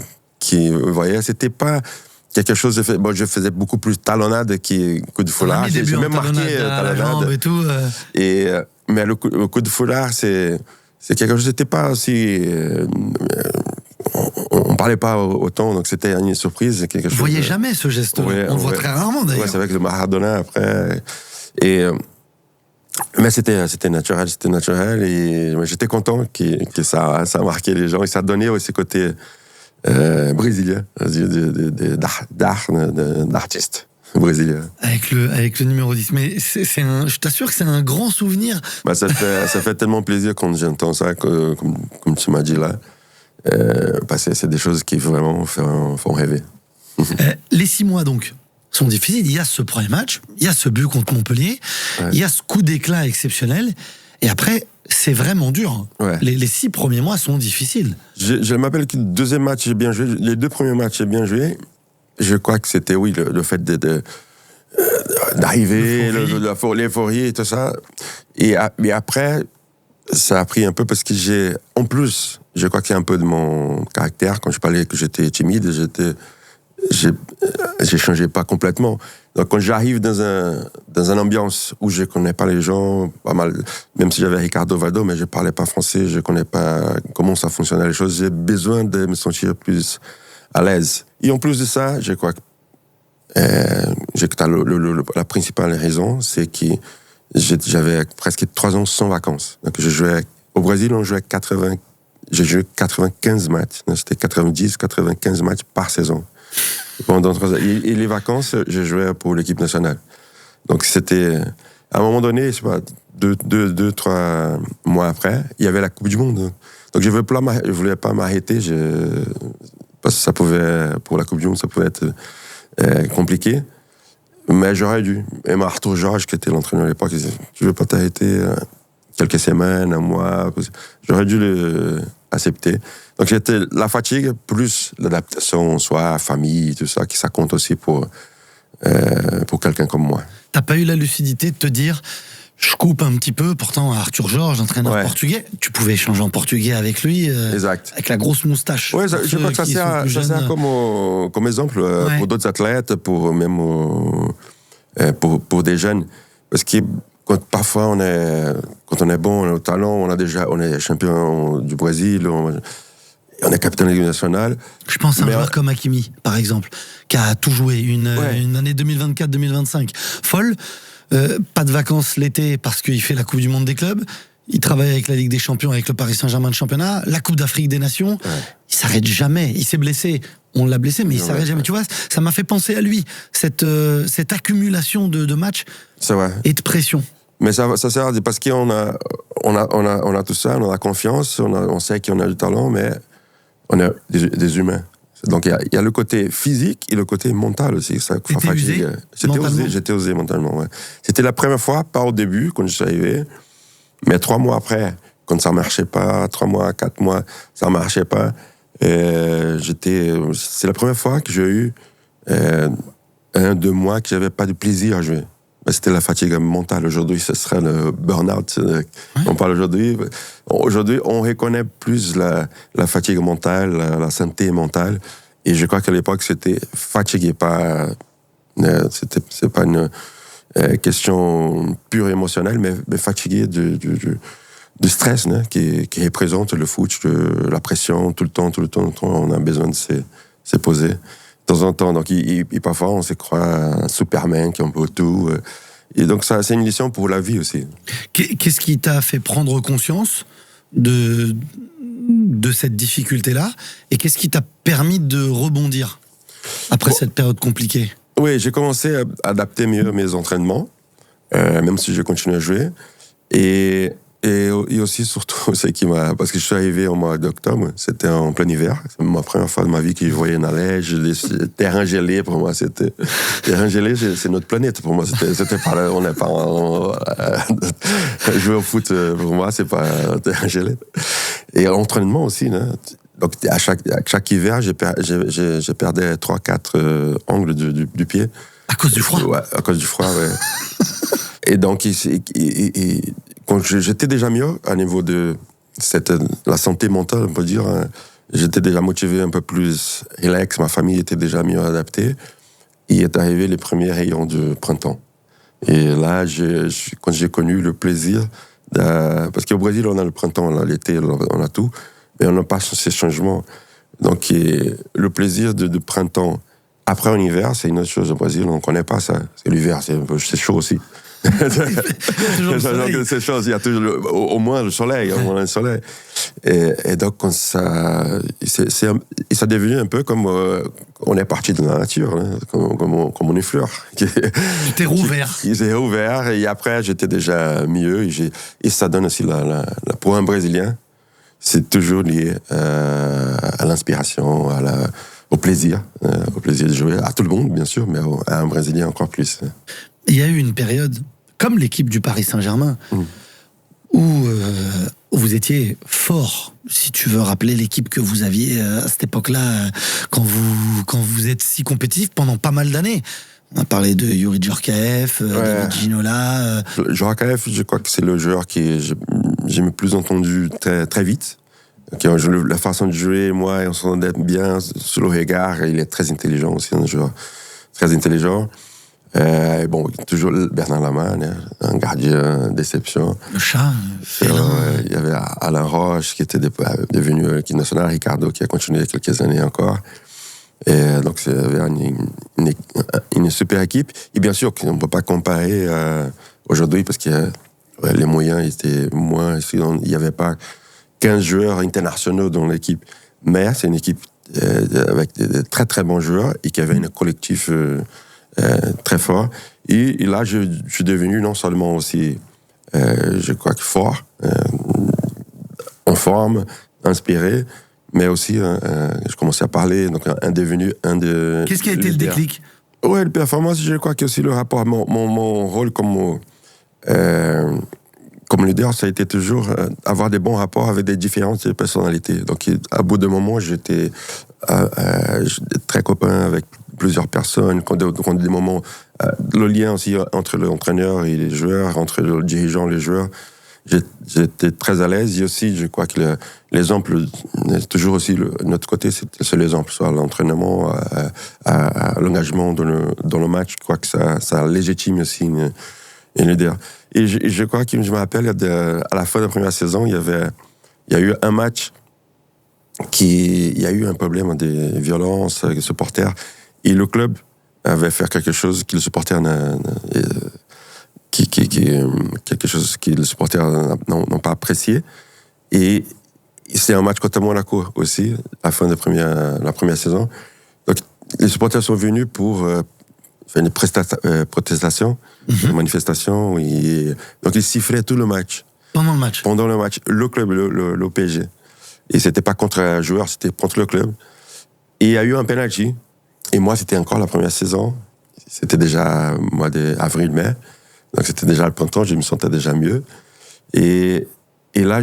voyaient, c'était pas quelque chose je faisais beaucoup plus talonnade que coup de foulard. J'ai même marqué talonnade et tout. Mais le coup de foulard, c'est quelque chose, c'était pas aussi... on parlait pas autant, donc c'était une surprise. Quelque chose. Vous voyez jamais ce geste-là. On le voit très rarement, d'ailleurs. Ouais, c'est vrai que le Maradona, après... Mais c'était naturel, et j'étais content que ça a marqué les gens, et ça donnait aussi côté brésilien, d'artiste brésilien. Avec le numéro 10. Mais je t'assure que c'est un grand souvenir. Ça fait tellement plaisir quand j'entends ça, comme tu m'as dit là. Parce que c'est des choses qui vraiment font rêver. Les 6 mois donc sont difficiles. Il y a ce premier match, il y a ce but contre Montpellier, il y a ce coup d'éclat exceptionnel, et après c'est vraiment dur. Ouais. Les 6 premiers mois sont difficiles. Je m'appelle que le deuxième match j'ai bien joué, les 2 premiers matchs j'ai bien joué. Je crois que c'était le fait d'arriver, l'euphorie et tout ça. Mais après, ça a pris un peu parce que en plus, je crois qu'il y a un peu de mon caractère. Quand je parlais que j'étais timide, j'ai changé pas complètement. Donc quand j'arrive dans une ambiance où je connais pas les gens, pas mal, même si j'avais Ricardo Vado, mais je parlais pas français, je connais pas comment ça fonctionnait les choses, j'ai besoin de me sentir plus à l'aise. Et en plus de ça, je crois que la principale raison, c'est que j'avais presque 3 ans sans vacances. Donc je jouais au Brésil, j'ai joué 95 matchs. Donc c'était 95 matchs par saison. Pendant 3 ans. Et les vacances, je jouais pour l'équipe nationale. Donc c'était, à un moment donné, je sais pas, 2-3 mois après, il y avait la Coupe du Monde. Donc je voulais pas m'arrêter, parce que ça pouvait, pour la Coupe du Monde, ça pouvait être compliqué. Mais j'aurais dû. Et Arthur Georges, qui était l'entraîneur à l'époque, il disait, tu veux pas t'arrêter quelques semaines, un mois. J'aurais dû l'accepter. Donc j'étais la fatigue plus l'adaptation, soit famille, tout ça, qui ça compte aussi pour quelqu'un comme moi. T'as pas eu la lucidité de te dire, je coupe un petit peu, pourtant Arthur Georges, entraîneur portugais, tu pouvais échanger en portugais avec lui, exact. Avec la grosse moustache. Oui, je crois que ça sert comme exemple pour d'autres athlètes, pour des jeunes. Parce que parfois, quand on est bon, on a le talent, on est champion du Brésil, on est capitaine de l'équipe nationale. Je pense à un joueur comme Hakimi, par exemple, qui a tout joué, une année 2024-2025 folle. Pas de vacances l'été parce qu'il fait la Coupe du Monde des clubs. Il travaille avec la Ligue des Champions, avec le Paris Saint-Germain de championnat, la Coupe d'Afrique des Nations. Il s'arrête jamais. Il s'est blessé. On l'a blessé, mais il s'arrête jamais. Tu vois, ça m'a fait penser à lui, cette accumulation de matchs et de pression. Mais ça sert parce qu'on a tout ça, on a confiance, on sait qu'on a du talent, mais on est des humains. Donc il y a le côté physique et le côté mental aussi. T'étais usé mentalement? J'étais usé mentalement, ouais. C'était la première fois, pas au début, quand je suis arrivé, mais 3 mois après, quand ça marchait pas, 3 mois, 4 mois, ça marchait pas, c'est la première fois que j'ai eu 1-2 mois que j'avais pas de plaisir à jouer. C'était la fatigue mentale. Aujourd'hui, ce serait le burn-out. On parle aujourd'hui. Aujourd'hui, on reconnaît plus la fatigue mentale, la santé mentale. Et je crois qu'à l'époque, c'était fatigué, c'est pas une question pure émotionnelle, mais fatigué du stress qui représente le foot, la pression, tout le temps. On a besoin de se poser. De temps en temps. Donc, parfois, on se croit un Superman qui en peut tout. Et donc, ça, c'est une leçon pour la vie aussi. Qu'est-ce qui t'a fait prendre conscience de cette difficulté-là? Et qu'est-ce qui t'a permis de rebondir après cette période compliquée? Oui, j'ai commencé à adapter mieux mes entraînements, même si je continue à jouer. Et aussi, surtout, parce que je suis arrivé au mois d'octobre, c'était en plein hiver. C'est ma première fois de ma vie que je voyais la neige, les terrains gelés, pour moi, c'était... Terrains gelés, c'est notre planète, pour moi. C'était pas là, on n'est pas... jouer au foot, pour moi, c'est pas terrain gelé. Et l'entraînement aussi, hein. Donc, à chaque hiver, j'ai perdu 3-4 ongles du pied. À cause du froid? Ouais, à cause du froid, ouais. Et donc, quand j'étais déjà mieux à niveau de la santé mentale, on peut dire, hein, j'étais déjà motivé, un peu plus relax, ma famille était déjà mieux adaptée. Il est arrivé les premiers rayons du printemps. Et là, quand j'ai connu le plaisir, parce qu'au Brésil, on a le printemps, on a l'été, on a tout, mais on n'a pas ces changements. Donc, le plaisir de printemps après un hiver, c'est une autre chose au Brésil, on ne connaît pas ça. C'est l'hiver, c'est chaud aussi. C'est chaud, il y a toujours au moins le soleil, Et donc, quand ça est devenu un peu comme on est parti de la nature, hein, comme on est fleur. Tu t'es rouvert. Il s'est rouvert, et après, j'étais déjà mieux. Et ça donne aussi, pour un Brésilien, c'est toujours lié à l'inspiration, au plaisir de jouer, à tout le monde, bien sûr, mais à un Brésilien encore plus. Il y a eu une période, comme l'équipe du Paris Saint-Germain, où vous étiez fort, si tu veux rappeler l'équipe que vous aviez à cette époque-là, quand vous êtes si compétitif pendant pas mal d'années. On a parlé de Youri Djorkaeff, de Ginola. Djorkaeff, je crois que c'est le joueur qui j'ai le plus entendu très, très vite. La façon de jouer, moi, on s'entendait bien sur le regard. Il est très intelligent aussi, un joueur très intelligent. Bon, toujours Bernard Lamagne, un gardien déception. Le chat, il y avait Alain Roche qui était devenu équipe nationale, Ricardo qui a continué quelques années encore. Et donc, il y avait une super équipe. Et bien sûr, on ne peut pas comparer aujourd'hui parce que les moyens étaient moins. Il n'y avait pas 15 joueurs internationaux dans l'équipe. Mais c'est une équipe avec de très très bons joueurs et qui avait un collectif très fort. Et là, je suis devenu non seulement aussi, je crois que fort, en forme, inspiré, mais aussi, je commençais à parler, donc devenu un de... Qu'est-ce qui a été le déclic? Ouais, la performance, je crois que aussi le rapport, mon rôle comme leader, ça a été toujours avoir des bons rapports avec des différentes personnalités. Donc, à bout de moment, j'étais très copain avec plusieurs personnes. Quand des moments, le lien aussi entre l'entraîneur et les joueurs, entre le dirigeant et les joueurs, j'étais très à l'aise. Et aussi, je crois que l'exemple, toujours aussi, notre côté, c'est l'exemple, soit l'entraînement, à l'engagement dans le match. Je crois que ça légitime aussi une leader. Et je crois que je me rappelle, à la fin de la première saison, il y a eu un match il y a eu un problème de violence avec les supporters. Et le club avait fait quelque chose que les supporters quelque chose que les supporters n'ont pas apprécié. Et c'est un match contre Monaco aussi, à la fin de la première saison. Donc, les supporters sont venus pour faire une protestation, une manifestation. Donc, ils sifflaient tout le match. Pendant le match? Pendant le match. Le club, le PSG. Et c'était pas contre un joueur, c'était contre le club. Et il y a eu un penalty. Et moi, c'était encore la première saison. C'était déjà mois d'avril-mai. Donc, c'était déjà le printemps, je me sentais déjà mieux. Et là,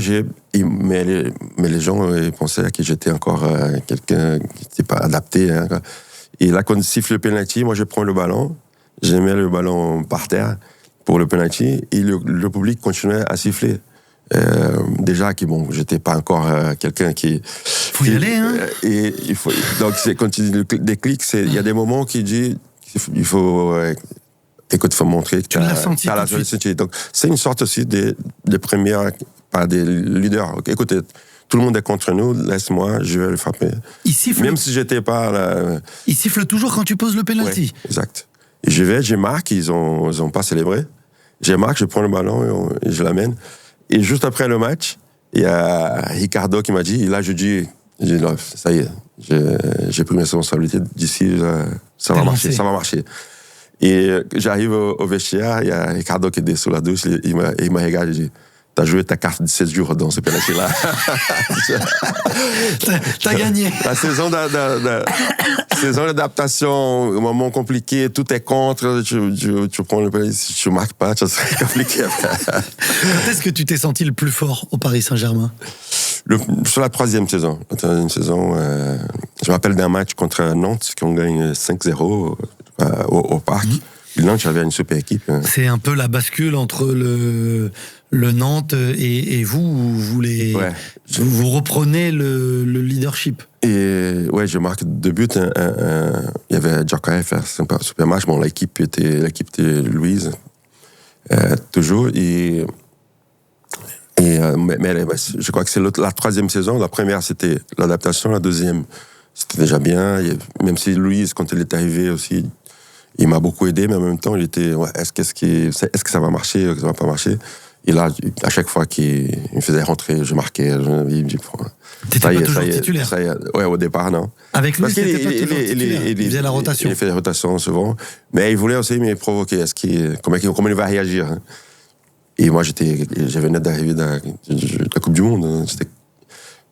mais les gens pensaient que j'étais encore quelqu'un qui n'était pas adapté. Hein. Et là, quand il siffle le penalty, moi, je prends le ballon. Je mets le ballon par terre pour le penalty. Et le public continuait à siffler. Déjà, j'étais pas encore quelqu'un qui... Faut y aller, hein. Et donc, quand tu dis le déclic, il y a des moments qui disent il faut... écoute, il faut montrer que tu as la sollicitude. Donc, c'est une sorte aussi des premières, par des leaders. Okay, écoutez, tout le monde est contre nous, laisse-moi, je vais le frapper. Même si j'étais pas là. Il siffle toujours quand tu poses le penalty. Ouais, exact. Et je marque, ils ont pas célébré. Je marque, je prends le ballon et je l'amène. Et juste après le match, il y a Ricardo qui m'a dit, et là je dis là, ça y est, j'ai pris mes responsabilités, d'ici, ça va marcher. Et j'arrive au vestiaire, il y a Ricardo qui est sous la douche, il me regarde et dit, t'as joué ta carte de 16 jours dans ce penalty-là. T'as gagné. La saison d'adaptation, au moment compliqué, tout est contre, tu prends le penalty, tu marques pas, ça serait compliqué. Quand est-ce que tu t'es senti le plus fort au Paris Saint-Germain? Sur la troisième saison. Je me rappelle d'un match contre Nantes, qu'on gagne 5-0 au parc. Nantes, j'avais une super équipe. C'est un peu la bascule entre le Nantes et vous. Vous reprenez le leadership. Et ouais, j'ai marqué 2 buts. Il y avait Djorkaeff, c'est un super match. Bon, l'équipe était Louise, toujours. Mais je crois que c'est la troisième saison. La première, c'était l'adaptation. La deuxième, c'était déjà bien. Même si Louise, quand elle est arrivée aussi, il m'a beaucoup aidé, mais en même temps, il était, est-ce que ça va marcher, est-ce que ça va pas marcher? Et là, à chaque fois qu'il me faisait rentrer, je marquais. T'étais pas toujours titulaire? Ouais, au départ, non. Avec lui, c'était pas toujours titulaire. Il faisait la rotation. Il fait la rotation souvent. Mais il voulait aussi me provoquer. Comment il va réagir? Hein? Et moi, je venais d'arriver de la Coupe du Monde.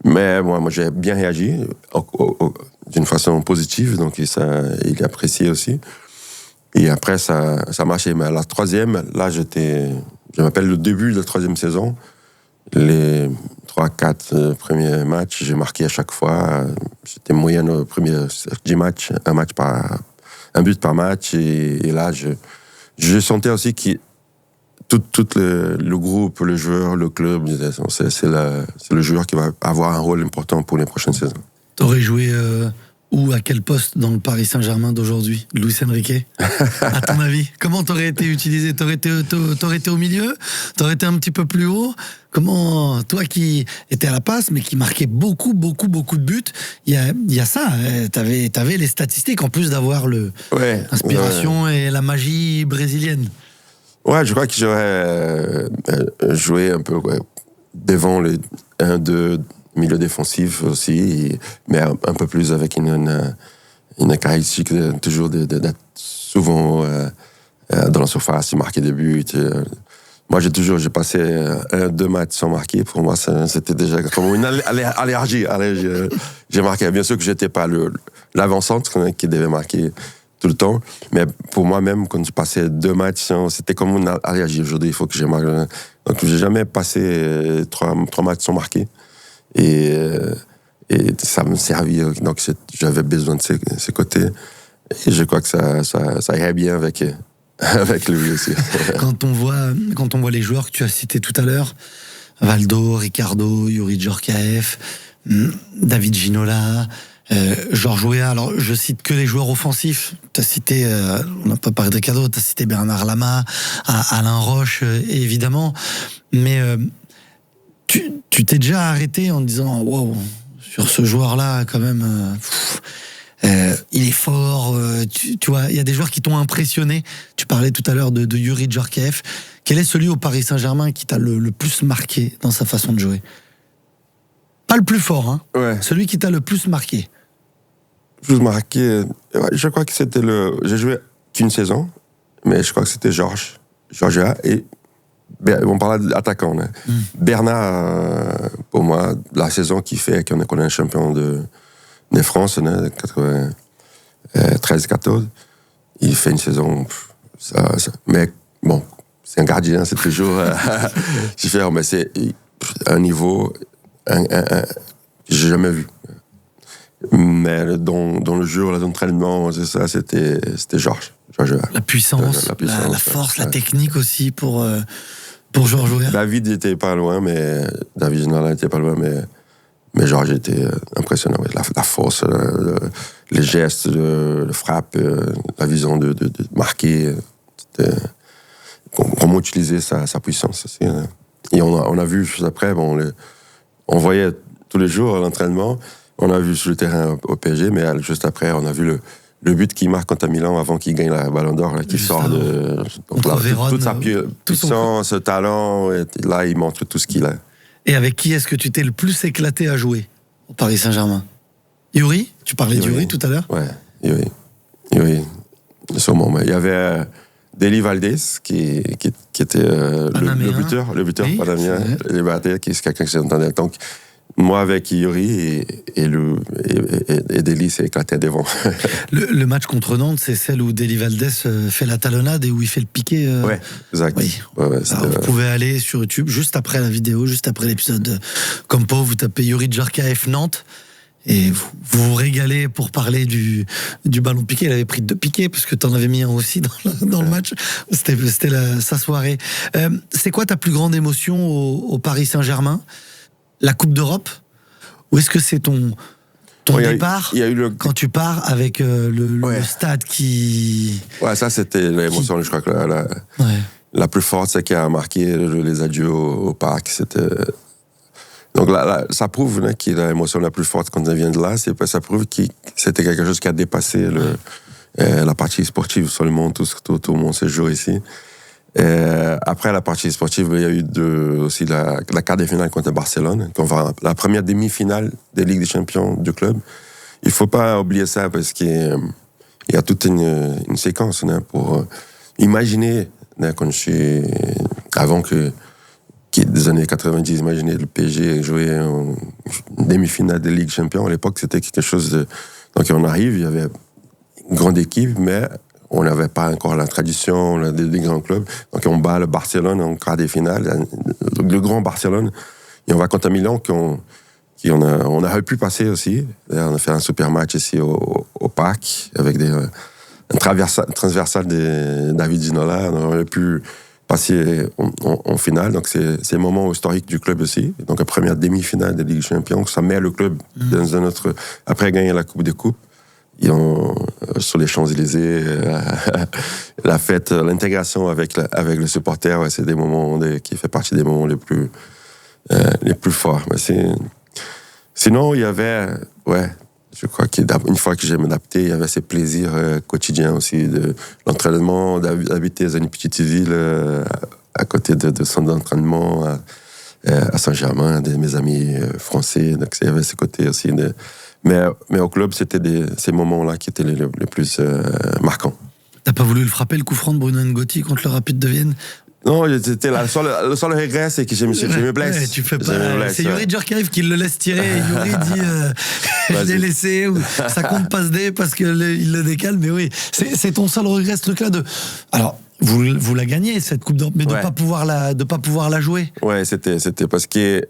Mais moi, j'ai bien réagi d'une façon positive. Donc, il appréciait aussi. Et après, ça marchait. Mais la troisième, là, je m'appelle le début de la troisième saison. Les 3-4 premiers matchs, j'ai marqué à chaque fois. J'étais moyenne au premier 10 matchs, un but par match. Et là, je sentais aussi que tout le groupe, le joueur, le club, c'est le joueur qui va avoir un rôle important pour les prochaines saisons. T'aurais joué où, à quel poste dans le Paris Saint-Germain d'aujourd'hui, Luis Enrique? À ton avis, comment t'aurais été utilisé? T'aurais été au milieu? T'aurais été un petit peu plus haut? Comment, toi qui étais à la passe, mais qui marquait beaucoup de buts, il y a ça, t'avais les statistiques, en plus d'avoir l'inspiration et la magie brésilienne. Ouais, je crois que j'aurais joué un peu devant les 1-2 milieu défensif aussi, mais un peu plus avec une caractéristique toujours d'être souvent dans la surface, marquer des buts. Moi, j'ai passé 1-2 matchs sans marquer. Pour moi, c'était déjà comme une allergie. J'ai marqué. Bien sûr que j'étais pas l'avant-centre qui devait marquer tout le temps, mais pour moi-même, quand je passais 2 matchs, c'était comme une allergie. Aujourd'hui, il faut que je marque. Donc, j'ai jamais passé 3 matchs sans marquer. Et ça me servit. Donc, j'avais besoin de ces côtés. Et je crois que ça irait bien avec lui aussi. Quand on voit les joueurs que tu as cités tout à l'heure, Valdo, Ricardo, Youri Djorkaeff, David Ginola, Georges Weah, alors je cite que les joueurs offensifs. Tu as cité, on n'a pas parlé de Ricardo, tu as cité Bernard Lama, Alain Roche, évidemment. Mais tu t'es déjà arrêté en disant wow, sur ce joueur-là, quand même. Il est fort, tu vois, il y a des joueurs qui t'ont impressionné. Tu parlais tout à l'heure de Youri Djorkaeff. Quel est celui au Paris Saint-Germain qui t'a le plus marqué dans sa façon de jouer? Pas le plus fort, hein. Ouais. Celui qui t'a le plus marqué. Plus marqué, je crois que c'était j'ai joué qu'une saison, mais je crois que c'était Georges Weah et on parlait d'attaquant. Bernard, pour moi, la saison qu'il fait, qu'on est un champion de France, 13-14, il fait une saison. Mais bon, c'est un gardien, c'est toujours différent, mais c'est un niveau que j'ai jamais vu. Mais dans le jeu, l'entraînement, c'est ça, c'était Georges. La puissance, la force, la technique aussi pour Georges Weah. David n'était pas loin, mais Georges était impressionnant. La force, les gestes, le frappe, la vision de marquer, comment utiliser sa puissance aussi. Et on a vu juste après, on voyait tous les jours à l'entraînement, on a vu sur le terrain au PSG, mais juste après, on a vu le but qu'il marque contre Milan avant qu'il gagne la Ballon d'Or, qui sort de toute sa puissance, ce talent. Et là, il montre tout ce qu'il a. Et avec qui est-ce que tu t'es le plus éclaté à jouer au Paris Saint-Germain? Youri? Tu parlais d'Youri tout à l'heure? Ouais, Youri. Sûrement. Mais il y avait Deli Valdés qui était le buteur panamien, qui est quelqu'un qui s'entendait. Donc, Moi avec Yuri et Deli s'est éclaté devant. Le match contre Nantes, c'est celle où Deli Valdés fait la talonnade et où il fait le piqué. Ouais, exact. Oui. Ouais, Alors, vous pouvez aller sur YouTube juste après la vidéo, juste après l'épisode Campo, vous tapez Yuri Djorkaeff Nantes. Et vous vous régalez pour parler du ballon piqué. Il avait pris 2 piqués parce que tu en avais mis un aussi dans le match. C'était sa soirée. C'est quoi ta plus grande émotion au Paris Saint-Germain? La Coupe d'Europe? Ou est-ce que c'est ton départ quand tu pars avec le stade qui... Ouais, ça c'était l'émotion, je crois que la plus forte, c'est qui a marqué les adieux au parc. C'était... Donc là, ça prouve qu'il a l'émotion la plus forte quand on vient de là. Ça prouve que c'était quelque chose qui a dépassé la partie sportive seulement, tout mon séjour ici. Après la partie sportive, il y a eu aussi la quart de finale contre Barcelone, la première demi-finale des Ligues des Champions du club. Il faut pas oublier ça parce qu'il y a toute une séquence pour imaginer quand avant que des années 90, imaginez le PSG jouer en demi-finale de Ligue des Champions. À l'époque, c'était quelque chose de... Donc on arrive, il y avait une grande équipe, mais on n'avait pas encore la tradition des grands clubs. Donc on bat le Barcelone en quart des finales, le grand Barcelone, et on va contre Milan on aurait pu passer aussi. On a fait un super match ici au Parc avec un transversal de David Ginola. On aurait pu passer en finale. Donc, c'est un moment historique du club aussi. Donc, la première demi-finale de Ligue des Champions, ça met le club dans un autre... Après gagner la Coupe des Coupes, sur les Champs-Élysées, la fête, l'intégration avec le supporter, c'est des moments qui fait partie des moments les plus forts. Mais sinon, il y avait... Je crois qu'une fois que j'ai m'adapté, il y avait ces plaisirs quotidiens aussi, de l'entraînement, d'habiter dans une petite ville à côté de son entraînement à Saint-Germain, de mes amis français. Donc il y avait ce côté aussi. Mais au club, c'était ces moments-là qui étaient les plus marquants. T'as pas voulu le frapper, le coup franc de Bruno Ngotti contre le Rapide de Vienne? Non, c'était le seul regret, c'est que je me blesse. Ouais, tu fais pas. C'est Yuri Djorkaeff qui le laisse tirer. Et Yuri dit je l'ai laissé, ou ça compte pas se dé parce qu'il le décale. Mais oui, c'est ton seul regret, ce truc-là de. Alors, vous la gagnez, cette Coupe d'Europe, mais de pas pouvoir la jouer. Ouais, c'était parce que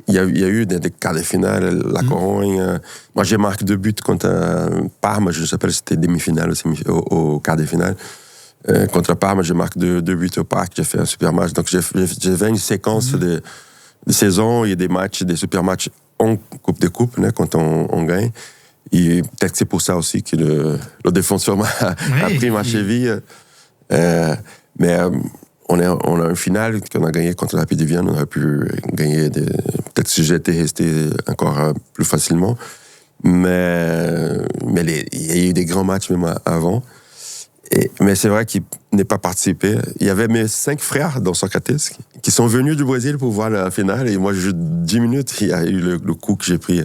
il y a eu des quarts de finale, la Corogne. Moi, j'ai marqué 2 buts contre Parme. Je ne sais pas si c'était demi-finale au quart de finale. Contre Parme, je marque 2 buts au Parc, j'ai fait un super match. Donc j'avais une séquence de saison, il y a des matchs, des super matchs en Coupe des Coupes, quand on gagne. Et peut-être que c'est pour ça aussi que le défenseur a pris ma cheville. Mais on a une finale qu'on a gagné contre la Rapide de Vienne, on aurait pu gagner peut-être si j'étais resté encore plus facilement. Mais il y a eu des grands matchs même avant. Mais c'est vrai qu'il n'est pas participé. Il y avait mes 5 frères dans Socrates qui sont venus du Brésil pour voir la finale. Et moi, 10 minutes, il y a eu le coup que j'ai pris.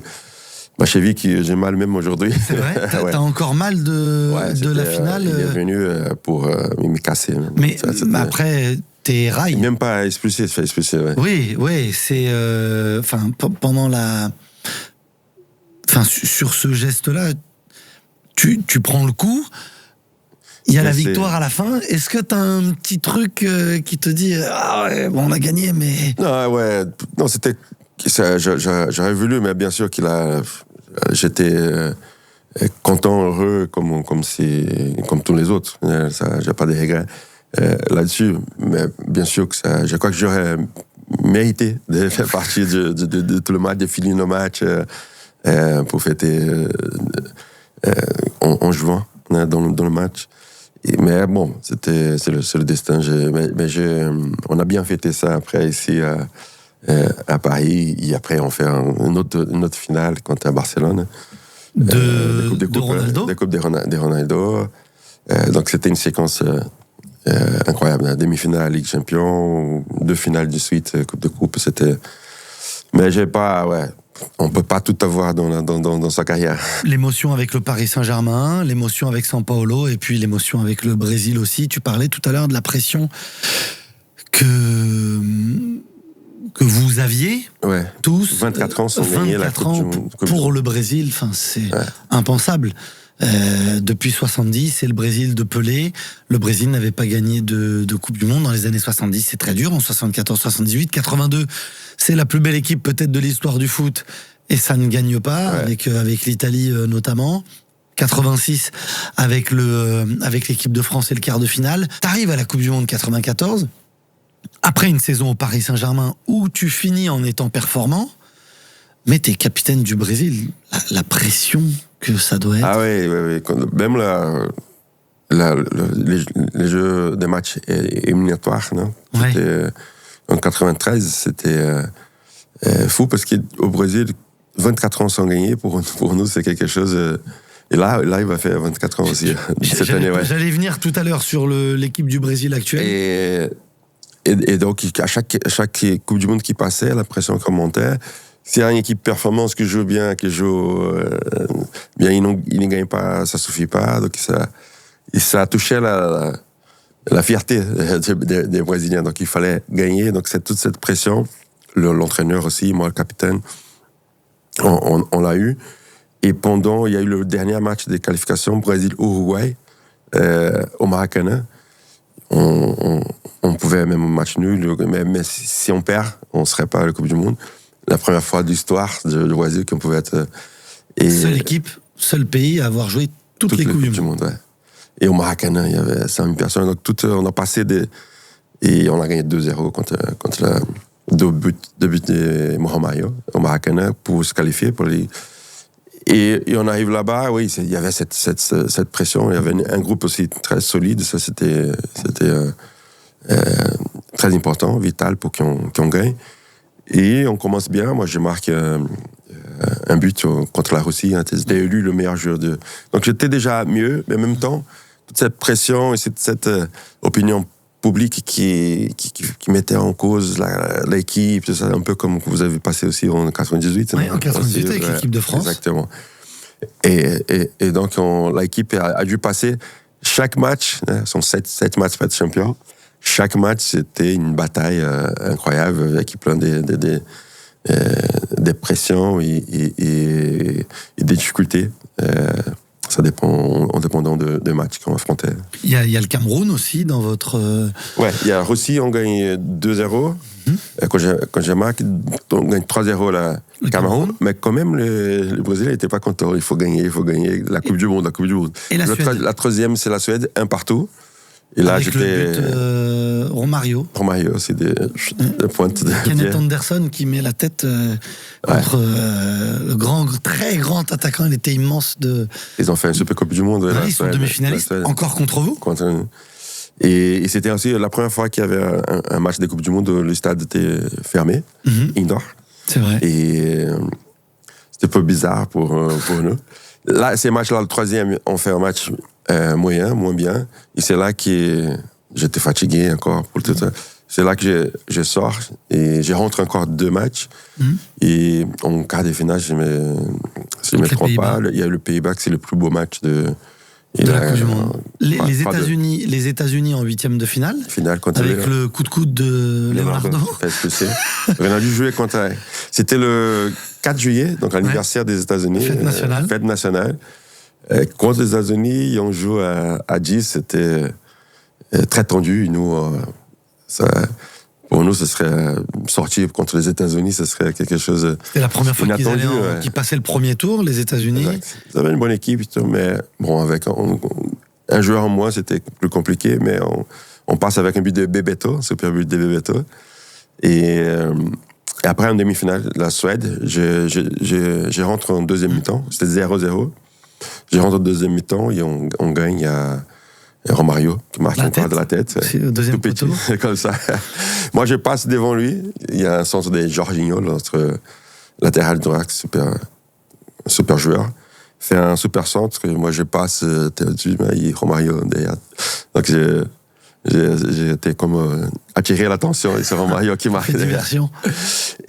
Ma cheville, j'ai mal même aujourd'hui. C'est vrai? T'as encore mal de la finale? Il est venu pour me casser. Mais après, tes rails... Même pas expulsé, fait expulser. Ouais. Oui, c'est... pendant la... sur ce geste-là, tu prends le coup... Il y a la victoire à la fin. Est-ce que tu as un petit truc qui te dit on a gagné, mais... Non, c'était... J'aurais voulu, mais bien sûr j'étais content, heureux, comme tous les autres. J'ai pas de regrets là-dessus. Mais bien sûr que je crois que j'aurais mérité de faire partie de tout le match, de finir le match pour fêter en jouant dans le match. Mais bon, c'est le destin. On a bien fêté ça après ici à Paris. Et après, on fait une autre finale contre Barcelone. De Ronaldo. De Coupe de Ronaldo. Donc c'était une séquence incroyable. Demi-finale Ligue des Champions, 2 finales de suite, Coupe de Coupe. Mais j'ai pas... On peut pas tout avoir dans sa carrière. L'émotion avec le Paris Saint-Germain, l'émotion avec São Paulo, et puis l'émotion avec le Brésil aussi. Tu parlais tout à l'heure de la pression que que vous aviez tous 24 ans sans gagner la Coupe du Monde. Pour le Brésil, enfin c'est impensable. Depuis 70, c'est le Brésil de Pelé. Le Brésil n'avait pas gagné de Coupe du Monde dans les années 70, c'est très dur. En 74, 78, 82, c'est la plus belle équipe peut-être de l'histoire du foot et ça ne gagne pas avec l'Italie notamment. 86 avec l'équipe de France et le quart de finale. T'arrives à la Coupe du Monde 94. Après une saison au Paris Saint-Germain où tu finis en étant performant, mais t'es capitaine du Brésil. La pression que ça doit être. Ah oui. Même les jeux des matchs éliminatoires, non? En 93, c'était fou parce qu'au Brésil, 24 ans sans gagner, pour nous, c'est quelque chose... Et là, il va faire 24 ans aussi, cette année. J'allais venir tout à l'heure sur l'équipe du Brésil actuelle. Et donc, à chaque Coupe du Monde qui passait, la pression montait. S'il y a une équipe performance qui joue bien, bien, ils ne gagnent pas, ça ne suffit pas. Donc, ça touchait la fierté des Brésiliens. Donc, il fallait gagner. Donc, c'est toute cette pression. L'entraîneur aussi, moi, le capitaine, on l'a eu. Et il y a eu le dernier match des qualifications, Brésil-Uruguay, au Maracanã. On pouvait même au match nul, mais si on perd, on ne serait pas à la Coupe du Monde. La première fois de l'histoire du Brésil qu'on pouvait être... Seule équipe, seul pays à avoir joué toutes les Coupes du Monde. Ouais. Et au Maracanã, il y avait 5000 personnes. Donc on a passé et on a gagné 2-0 contre deux buts de Mohamed au Maracanã pour se qualifier pour les... Et on arrive là-bas, oui, il y avait cette pression. Il y avait un groupe aussi très solide. Ça, c'était très important, vital pour qu'on gagne. Et on commence bien. Moi, je marque un but contre la Russie. J'étais élu le meilleur joueur de... Donc, j'étais déjà mieux, mais en même temps, toute cette pression et cette opinion public qui mettait en cause l'équipe, tout ça, un peu comme vous avez passé aussi en 98. Oui, en 98 avec l'équipe de France. Exactement. Et donc, l'équipe a dû passer chaque match, sont 7 matchs pour être champion. Chaque match, c'était une bataille incroyable, avec plein des pressions et des difficultés. Ça dépend, en dépendant de matchs qu'on affrontait. Il y a le Cameroun aussi dans votre... Ouais, il y a la Russie, on gagne 2-0. Quand j'ai marqué, on gagne 3-0 le Cameroun. Mais quand même, le Brésil n'était pas content. Il faut gagner la Coupe du Monde. Et la Suède. La troisième, c'est la Suède, 1-partout. Et là, avec le but Romario, c'est des pointes de Kenneth Anderson qui met la tête contre le très grand attaquant. Il était immense. Ils ont fait une super Coupe du Monde. Ils sont demi-finalistes, encore contre vous. Et c'était aussi la première fois qu'il y avait un match des Coupes du Monde où le stade était fermé, indoor. C'est vrai. Et c'était un peu bizarre pour nous. Là, ces matchs-là, le troisième, on fait un match moins bien. Et c'est là que j'étais fatigué encore pour tout ça. C'est là que je sors et je rentre encore 2 matchs. Et en quart de finale, je me trompe pas, il y a eu le Pays-Bas, c'est le plus beau match de la Coupe du Monde. Les États-Unis en 8e de finale. Avec le coup de coude de Leonardo. Ronaldo jouait contre. C'était le 4 juillet, donc l'anniversaire des États-Unis. Fête nationale. Contre les États-Unis, on joue à 10, c'était très tendu. Nous, pour nous, ce serait sortir contre les États-Unis, ce serait quelque chose. C'était la première fois qu'ils passaient le premier tour, les États-Unis. Ils avaient une bonne équipe, mais bon, avec un joueur en moins, c'était plus compliqué, mais on passe avec un but de Bebeto, super but de Bebeto. Et après, en demi-finale, la Suède, je rentre en deuxième mi-temps, c'était 0-0. Je rentre en deuxième mi-temps et on gagne à Romario qui marque encore de la tête. C'est le deuxième poteau. Comme ça. Moi, je passe devant lui. Il y a un centre de Jorginho, notre latéral droit, super joueur. Fait un super centre. Moi, je passe dessus, mais Romario derrière. Donc, j'ai été comme attiré l'attention et c'est Romario qui marque derrière.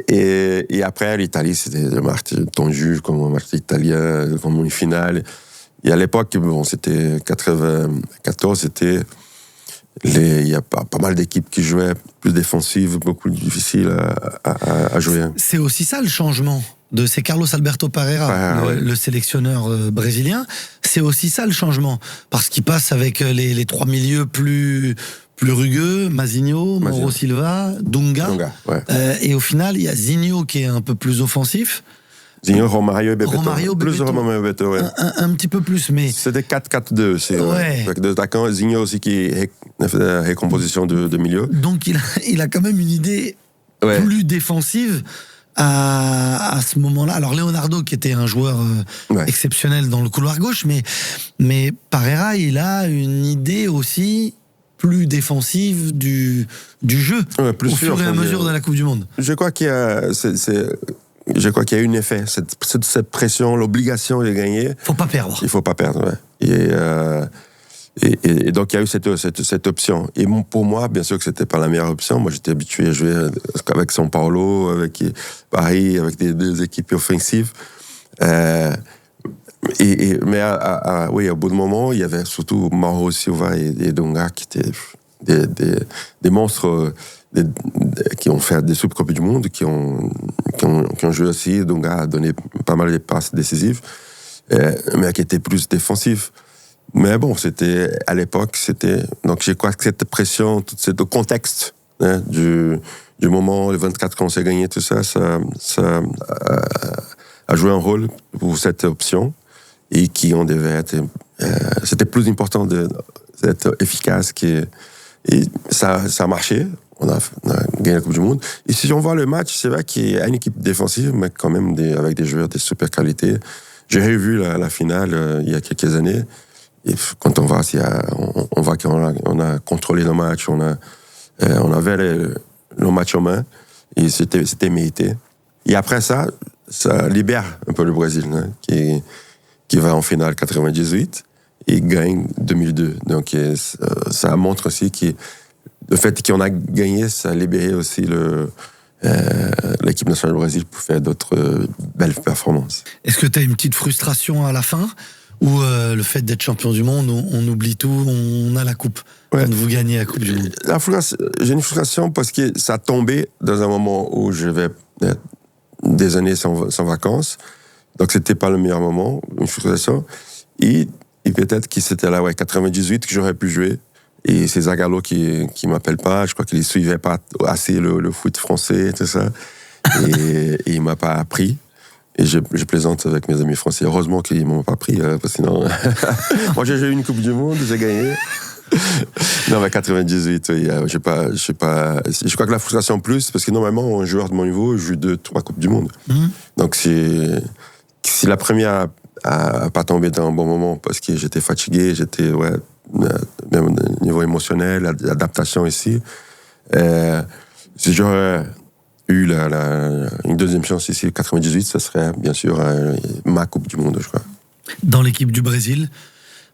Et après, l'Italie, c'était un match tendu, comme un match italien, comme une finale. Et à l'époque, bon, c'était 94, c'était Il y a pas mal d'équipes qui jouaient plus défensives, beaucoup plus difficiles à jouer. C'est aussi ça le changement. C'est Carlos Alberto Parreira, le sélectionneur brésilien. C'est aussi ça le changement. Parce qu'il passe avec les trois milieux plus rugueux, Mazinho, Mauro Silva, Dunga. Et au final, il y a Zinho qui est un peu plus offensif. Zinho, Romario et Bebeto. Plus Romario et Bebeto, ouais. Un petit peu plus, mais... C'est des 4-4-2, c'est avec deux attaquants. Zinho aussi qui fait la récomposition de milieu. Donc il a quand même une idée plus défensive à ce moment-là. Alors Leonardo, qui était un joueur exceptionnel dans le couloir gauche, mais Parreira, il a une idée aussi plus défensive du jeu au fur et à mesure de la Coupe du Monde. Je crois qu'il y a... Je crois qu'il y a eu un effet, cette pression, l'obligation de gagner. Faut pas perdre. Il faut pas perdre, ouais. Et donc il y a eu cette option. Et pour moi, bien sûr que c'était pas la meilleure option. Moi, j'étais habitué à jouer avec São Paulo, avec Paris, avec des équipes offensives. Mais au bout de moment, il y avait surtout Mauro Silva et Dunga qui étaient des monstres. Qui ont fait des Coupes du Monde, qui ont joué aussi. Dunga a donné pas mal de passes décisives, mais qui étaient plus défensifs. Mais bon, à l'époque, donc je crois que cette pression, tout ce contexte du moment, les 24 quand on s'est gagné, tout ça a joué un rôle pour cette option, et qui on devait être... c'était plus important d'être efficace, et ça a marché. On a gagné la Coupe du Monde. Et si on voit le match, c'est vrai qu'il y a une équipe défensive, mais quand même avec des joueurs de super qualité. J'ai revu la finale il y a quelques années. Et quand on voit qu'on a contrôlé nos matchs, on avait le match en main, et c'était mérité. Et après ça libère un peu le Brésil, qui va en finale 98 et gagne 2002. Donc ça montre aussi que le fait qu'on a gagné, ça a libéré aussi l'équipe nationale du Brésil pour faire d'autres belles performances. Est-ce que tu as une petite frustration à la fin, ou le fait d'être champion du monde, on oublie tout, on a la coupe quand vous gagnez la Coupe du Monde? J'ai une frustration parce que ça tombait dans un moment où je vais des années sans vacances, donc c'était pas le meilleur moment, une frustration. Et peut-être que c'était là, 98, que j'aurais pu jouer. Et c'est Zagallo qui m'appelle pas. Je crois qu'il ne suivait pas assez le foot français, tout ça. Et il m'a pas appris. Et je plaisante avec mes amis français. Heureusement qu'ils m'ont pas pris, parce que sinon... Moi, j'ai eu une Coupe du Monde, j'ai gagné. Non, mais 98, je crois que la frustration plus, parce que normalement, un joueur de mon niveau joue 2-3 Coupes du Monde. Donc, si la première a pas tombé dans un bon moment, parce que j'étais fatigué, même au niveau émotionnel, l'adaptation ici. Si j'aurais eu une deuxième chance ici, 98, ça serait bien sûr ma Coupe du Monde, je crois. Dans l'équipe du Brésil,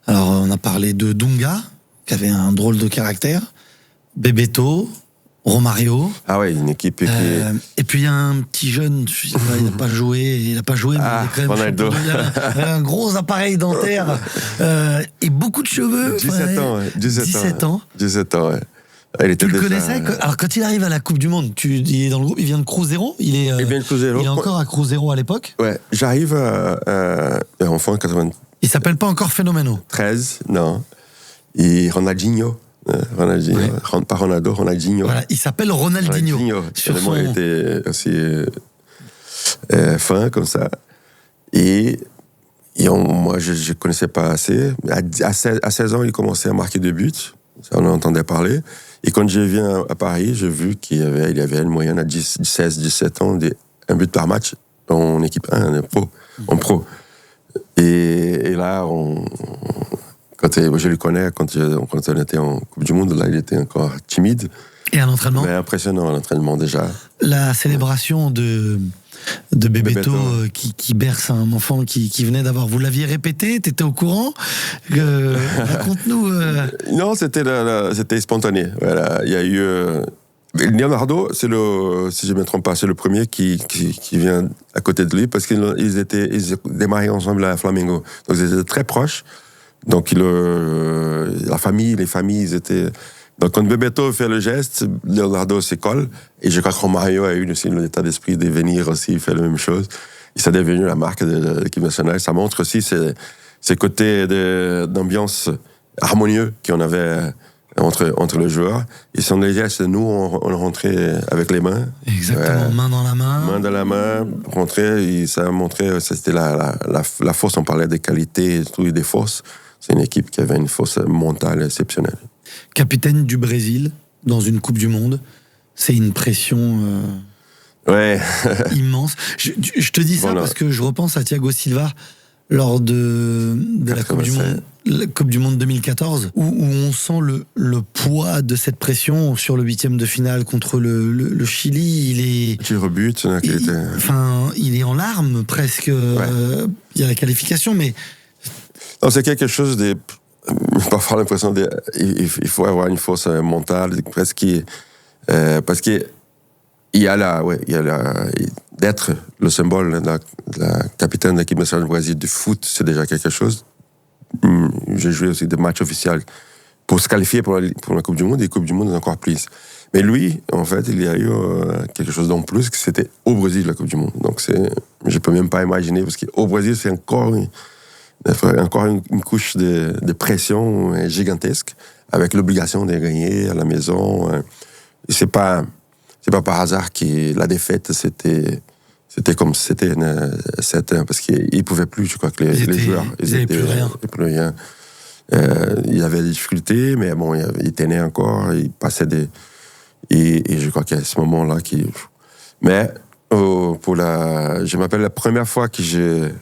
alors on a parlé de Dunga, qui avait un drôle de caractère, Bebeto, Romario. Ah ouais, une équipe qui... Et puis il y a un petit jeune, je sais pas, il n'a pas joué, mais il est quand même... Ronaldo. Il a un gros appareil dentaire et beaucoup de cheveux. 17 ans, ouais. Tu le connaissais? Alors quand il arrive à la Coupe du Monde, il est dans le groupe, il vient de Cruzeiro, il vient de Cruzeiro. Il est encore à Cruzeiro à l'époque. Ouais, j'arrive en fin 80. Il s'appelle pas encore Fenomeno. 13, non. Et Ronaldinho. Pas Ronaldo, Ronaldinho. Voilà, il s'appelle Ronaldinho. Il était aussi fin comme ça. Et moi, je ne connaissais pas assez. À 16 ans, il commençait à marquer des buts. Ça, on en entendait parler. Et quand je viens à Paris, j'ai vu qu'il y avait une moyenne à 16-17 ans, un but par match en équipe 1, en pro. Et là, je le connais, quand on était en Coupe du Monde, là, il était encore timide. Et à l'entraînement? Mais impressionnant à l'entraînement déjà. La célébration de Bebeto qui berce un enfant qui venait d'avoir... Vous l'aviez répété? T'étais au courant? Raconte-nous. Non, c'était spontané. Voilà. Il y a eu... Leonardo, si je ne me trompe pas, c'est le premier qui vient à côté de lui, parce qu'ils démarraient ensemble à Flamengo. Donc ils étaient très proches. Donc les familles, ils étaient Donc, quand Bebeto fait le geste, Leonardo s'écolle. Et je crois que Romario a eu aussi l'état d'esprit de venir aussi faire la même chose. Et ça est devenu la marque de l'équipe nationale. Ça montre aussi ces côtés d'ambiance harmonieux qu'on avait entre les joueurs. Et son geste, nous, on rentrait avec les mains. Exactement, main dans la main. Main dans la main, rentrer. Et ça a montré, c'était la force. On parlait des qualités et tout, et des forces. C'est une équipe qui avait une force mentale exceptionnelle. Capitaine du Brésil dans une Coupe du Monde, c'est une pression immense. Je te dis ça parce que je repense à Thiago Silva lors de la Coupe du Monde 2014, où on sent le poids de cette pression sur le 8e de finale contre le Chili. Il est... Petit rebut. Il est en larmes presque. Il y a la qualification, mais... Non, c'est quelque chose de... Parfois l'impression il faut avoir une force mentale presque parce que il y a d'être le symbole de la capitaine de l'équipe nationale du Brésil du foot, c'est déjà quelque chose. J'ai joué aussi des matchs officiels pour se qualifier pour la Coupe du Monde, et la Coupe du Monde encore plus. Mais lui, en fait, il y a eu quelque chose d'en plus, que c'était au Brésil la Coupe du Monde. Donc je peux même pas imaginer, parce qu'au Brésil c'est encore une couche de pression gigantesque, avec l'obligation de gagner à la maison. Et c'est pas par hasard que la défaite, c'était comme si c'était 7-1, parce qu'ils pouvaient plus, je crois que les joueurs, ils n'avaient plus rien. Il y avait des difficultés, mais bon, ils tenaient encore, ils passaient et je crois qu'à ce moment-là, mais je m'appelle la première fois que je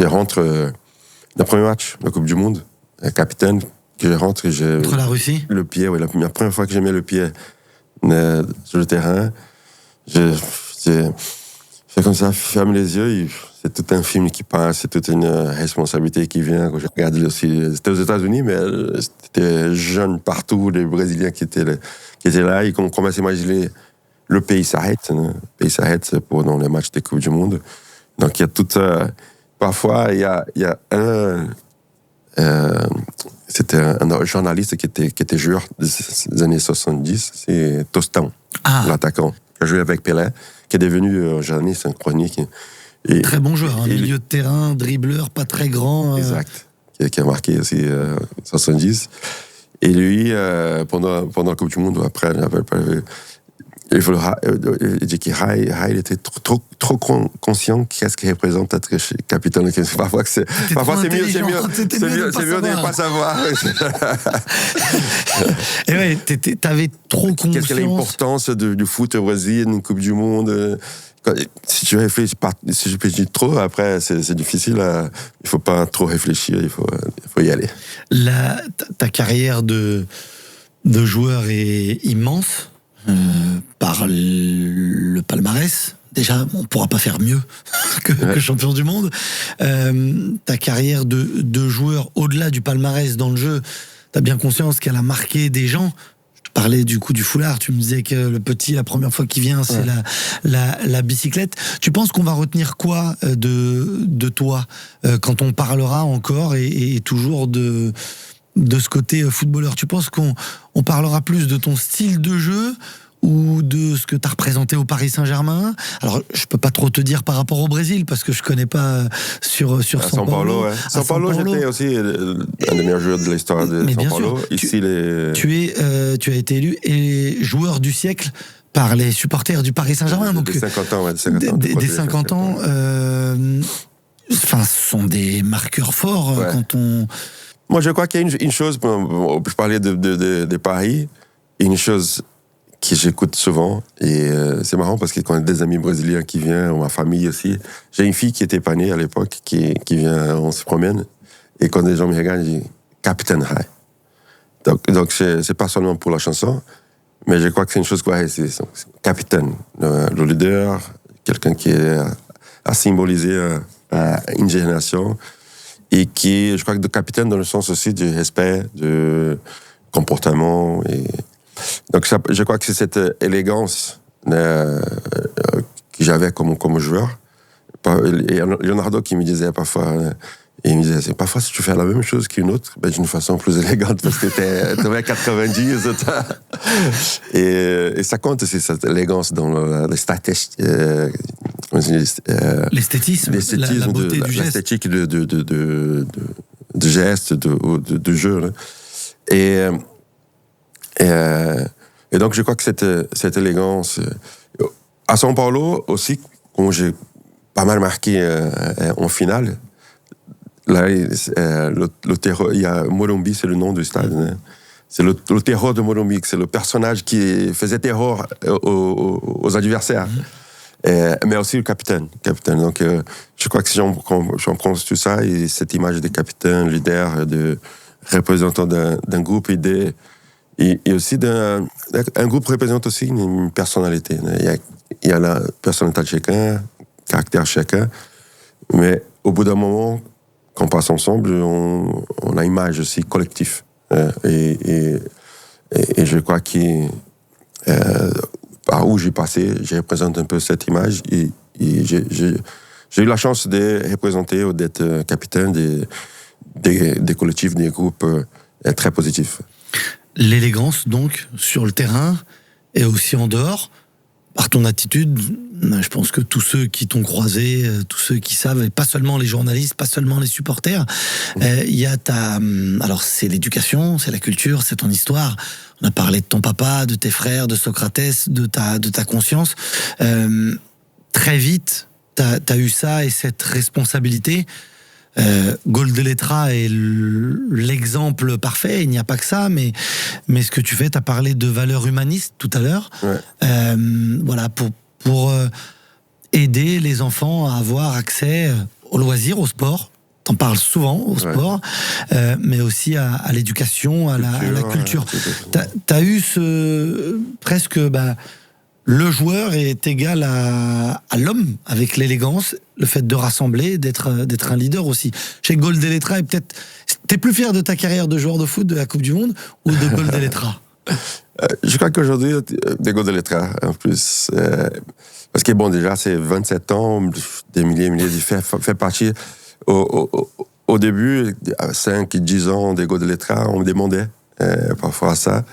rentre. Le premier match, la Coupe du Monde, capitaine, que je rentre et contre la Russie. Le pied, oui, la première fois que j'ai mis le pied sur le terrain, je fais comme ça, ferme les yeux, c'est tout un film qui passe, c'est toute une responsabilité qui vient. Quand je regarde aussi, c'était aux États-Unis, mais c'était jeune partout, les Brésiliens qui étaient là, et qu'on commence à imaginer le pays s'arrête, le pays s'arrête dans les matchs des Coupes du Monde. Donc il y a tout parfois, il y a c'était un journaliste qui était joueur des années 70, c'est Tostão, l'attaquant, qui a joué avec Pelé, qui est devenu journaliste, un chronique. Très bon joueur, milieu de terrain, dribbleur, pas très grand. Exact, qui a marqué aussi 70. Et lui, pendant la Coupe du Monde, après, il dit qu'il était trop conscient qu'est-ce qu'il représente être capitaine. Parfois c'est mieux de ne pas savoir. Et ouais, t'avais trop conscience. Qu'est-ce que l'importance du foot au Brésil, une Coupe du Monde. Si tu réfléchis trop, après c'est difficile. Il faut pas trop réfléchir, il faut y aller. Ta carrière de joueur est immense. Par le palmarès, déjà on ne pourra pas faire mieux que champion du monde. Ta carrière de joueur au-delà du palmarès dans le jeu, tu as bien conscience qu'elle a marqué des gens. Je te parlais du coup du foulard, tu me disais que le petit, la première fois qu'il vient, c'est la bicyclette. Tu penses qu'on va retenir quoi de toi quand on parlera encore et toujours de ce côté footballeur? Tu penses qu'on parlera plus de ton style de jeu ou de ce que tu as représenté au Paris Saint-Germain? Alors, je peux pas trop te dire par rapport au Brésil, parce que je connais pas sur São Paulo. São Paulo, j'étais aussi un des meilleurs joueurs de l'histoire de São Paulo. Ici, tu as été élu joueur du siècle par les supporters du Paris Saint-Germain. Donc, des 50 ans, des 50 ans. Ce sont des marqueurs forts quand on... Moi, je crois qu'il y a une chose, je parlais de Paris, une chose que j'écoute souvent, et c'est marrant parce que quand il y a des amis brésiliens qui viennent, ou ma famille aussi, j'ai une fille qui était pas née à l'époque, qui vient, on se promène, et quand les gens me regardent, ils disent « Capitaine Rai ». Donc c'est pas seulement pour la chanson, mais je crois que c'est une chose quoi, c'est capitaine, le leader, quelqu'un qui a symbolisé une génération, et qui, je crois que de capitaine dans le sens aussi du respect, du comportement. Donc je crois que c'est cette élégance que j'avais comme joueur. Et Leonardo qui me disait parfois, Et il me disait, c'est parfois si tu fais la même chose qu'une autre, d'une façon plus élégante, parce que t'avais 90. Et ça compte aussi, cette élégance dans l'esthétisme. L'esthétisme, la beauté du geste. L'esthétique de geste, de jeu. Là. Et donc, je crois que cette élégance... À São Paulo, aussi, où j'ai pas mal marqué en finale, là, le terreau, il y a Morumbi, c'est le nom du stade. Hein. C'est le terror de Morumbi, c'est le personnage qui faisait terror aux adversaires. Mais aussi le capitaine. Donc, je crois que si j'en prends tout ça, et cette image de capitaine, leader, de représentant d'un groupe, et aussi un groupe représente aussi une personnalité. Il y a la personnalité de chacun, le caractère de chacun, mais au bout d'un moment, quand on passe ensemble, on a une image aussi collective. Et je crois que par où j'ai passé, je représente un peu cette image, et j'ai eu la chance de représenter ou d'être capitaine des collectifs, des groupes très positifs. L'élégance, donc, sur le terrain et aussi en dehors, par ton attitude, je pense que tous ceux qui t'ont croisé, tous ceux qui savent, et pas seulement les journalistes, pas seulement les supporters, il y a alors c'est l'éducation, c'est la culture, c'est ton histoire. On a parlé de ton papa, de tes frères, de Socrates, de ta conscience. Très vite, t'as eu ça et cette responsabilité. Goldeletra est l'exemple parfait, il n'y a pas que ça, mais ce que tu fais, tu as parlé de valeurs humanistes tout à l'heure, voilà, pour aider les enfants à avoir accès au loisir, au sport. T'en parles souvent, au sport, mais aussi à l'éducation, à la culture. T'as eu presque... le joueur est égal à l'homme, avec l'élégance, le fait de rassembler, d'être un leader aussi. Chez Goldeletra, peut-être, t'es plus fier de ta carrière de joueur de foot de la Coupe du Monde ou de Goldeletra? Je crois qu'aujourd'hui, de Goldeletra, en plus. Parce que bon, déjà, c'est 27 ans, des milliers, il fait partie... Au début, à 5 et 10 ans de Goldeletra, on me demandait parfois ça.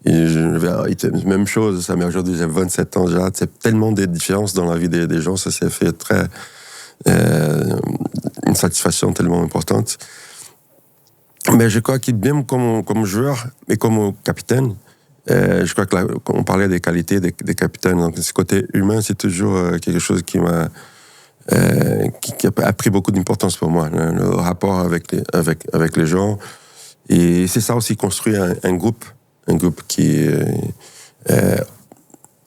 Et même chose, ça, mais aujourd'hui j'ai 27 ans déjà, c'est tellement des différences dans la vie des gens, ça s'est fait très... une satisfaction tellement importante. Mais je crois que même comme joueur et comme capitaine, je crois que on parlait des qualités des capitaines, donc ce côté humain, c'est toujours quelque chose qui m'a... qui a pris beaucoup d'importance pour moi, le rapport avec les gens. Et c'est ça aussi, construire un groupe qui est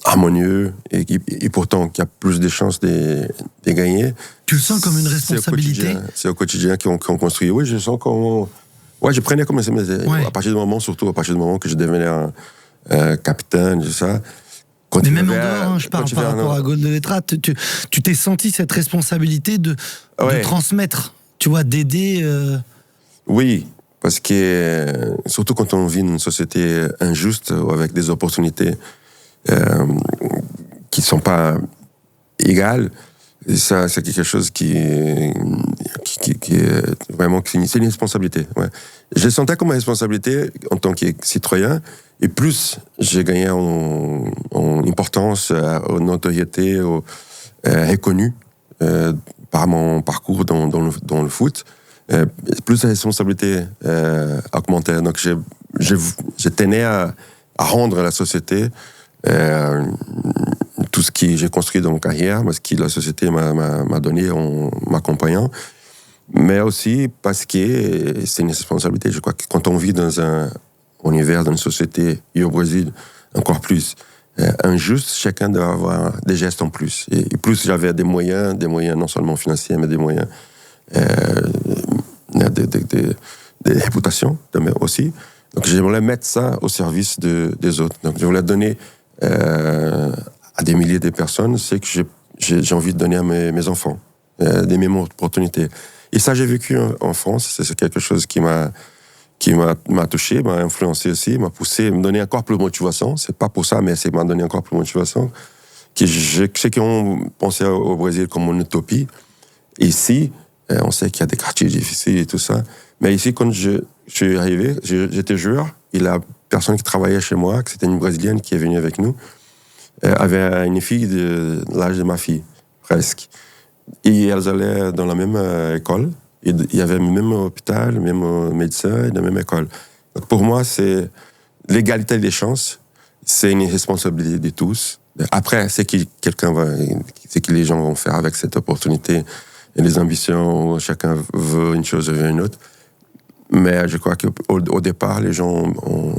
harmonieux et pourtant qui a plus de chances de gagner. Tu le sens comme une responsabilité? C'est au quotidien qu'on construit. Oui, je sens qu'on... Ouais, je prenais comme ça. À partir du moment, surtout à partir du moment que je devenais un capitaine, tout ça. Mais même en dehors, je parle par rapport à Goldeletra, tu t'es senti cette responsabilité de transmettre, tu vois, d'aider... Oui, parce que surtout quand on vit une société injuste, avec des opportunités qui ne sont pas égales, et ça, c'est quelque chose qui est vraiment... C'est une responsabilité. Ouais. Je le sentais comme une responsabilité en tant que citoyen, et plus j'ai gagné en importance, en notoriété, reconnu par mon parcours dans le foot, plus la responsabilité augmentait. Donc je tenais à rendre à la société tout ce que j'ai construit dans ma carrière, ce que la société m'a donné en m'accompagnant, mais aussi parce que c'est une responsabilité. Je crois que quand on vit dans un univers, dans une société, et au Brésil encore plus, injuste, chacun doit avoir des gestes en plus. Et plus j'avais des moyens non seulement financiers, mais des moyens de réputation aussi. Donc je voulais mettre ça au service des autres. Donc je voulais donner à des milliers de personnes ce que j'ai envie de donner à mes enfants, des mêmes opportunités. Et ça, j'ai vécu en France. C'est quelque chose qui m'a touché, m'a influencé aussi, m'a poussé, me donner encore plus de motivation. C'est pas pour ça, mais c'est m'a donné encore plus de motivation. Ceux qui ont pensé au Brésil comme une utopie, ici, On sait qu'il y a des quartiers difficiles et tout ça. Mais ici, quand je suis arrivé, j'étais joueur. Et la personne qui travaillait chez moi, c'était une Brésilienne qui est venue avec nous, avait une fille de l'âge de ma fille, presque. Et elles allaient dans la même école. Et il y avait le même hôpital, le même médecin, la même école. Donc pour moi, c'est l'égalité des chances. C'est une responsabilité de tous. Après, c'est que les gens vont faire avec cette opportunité et les ambitions. Chacun veut une chose, veut une autre. Mais je crois qu'au départ, les gens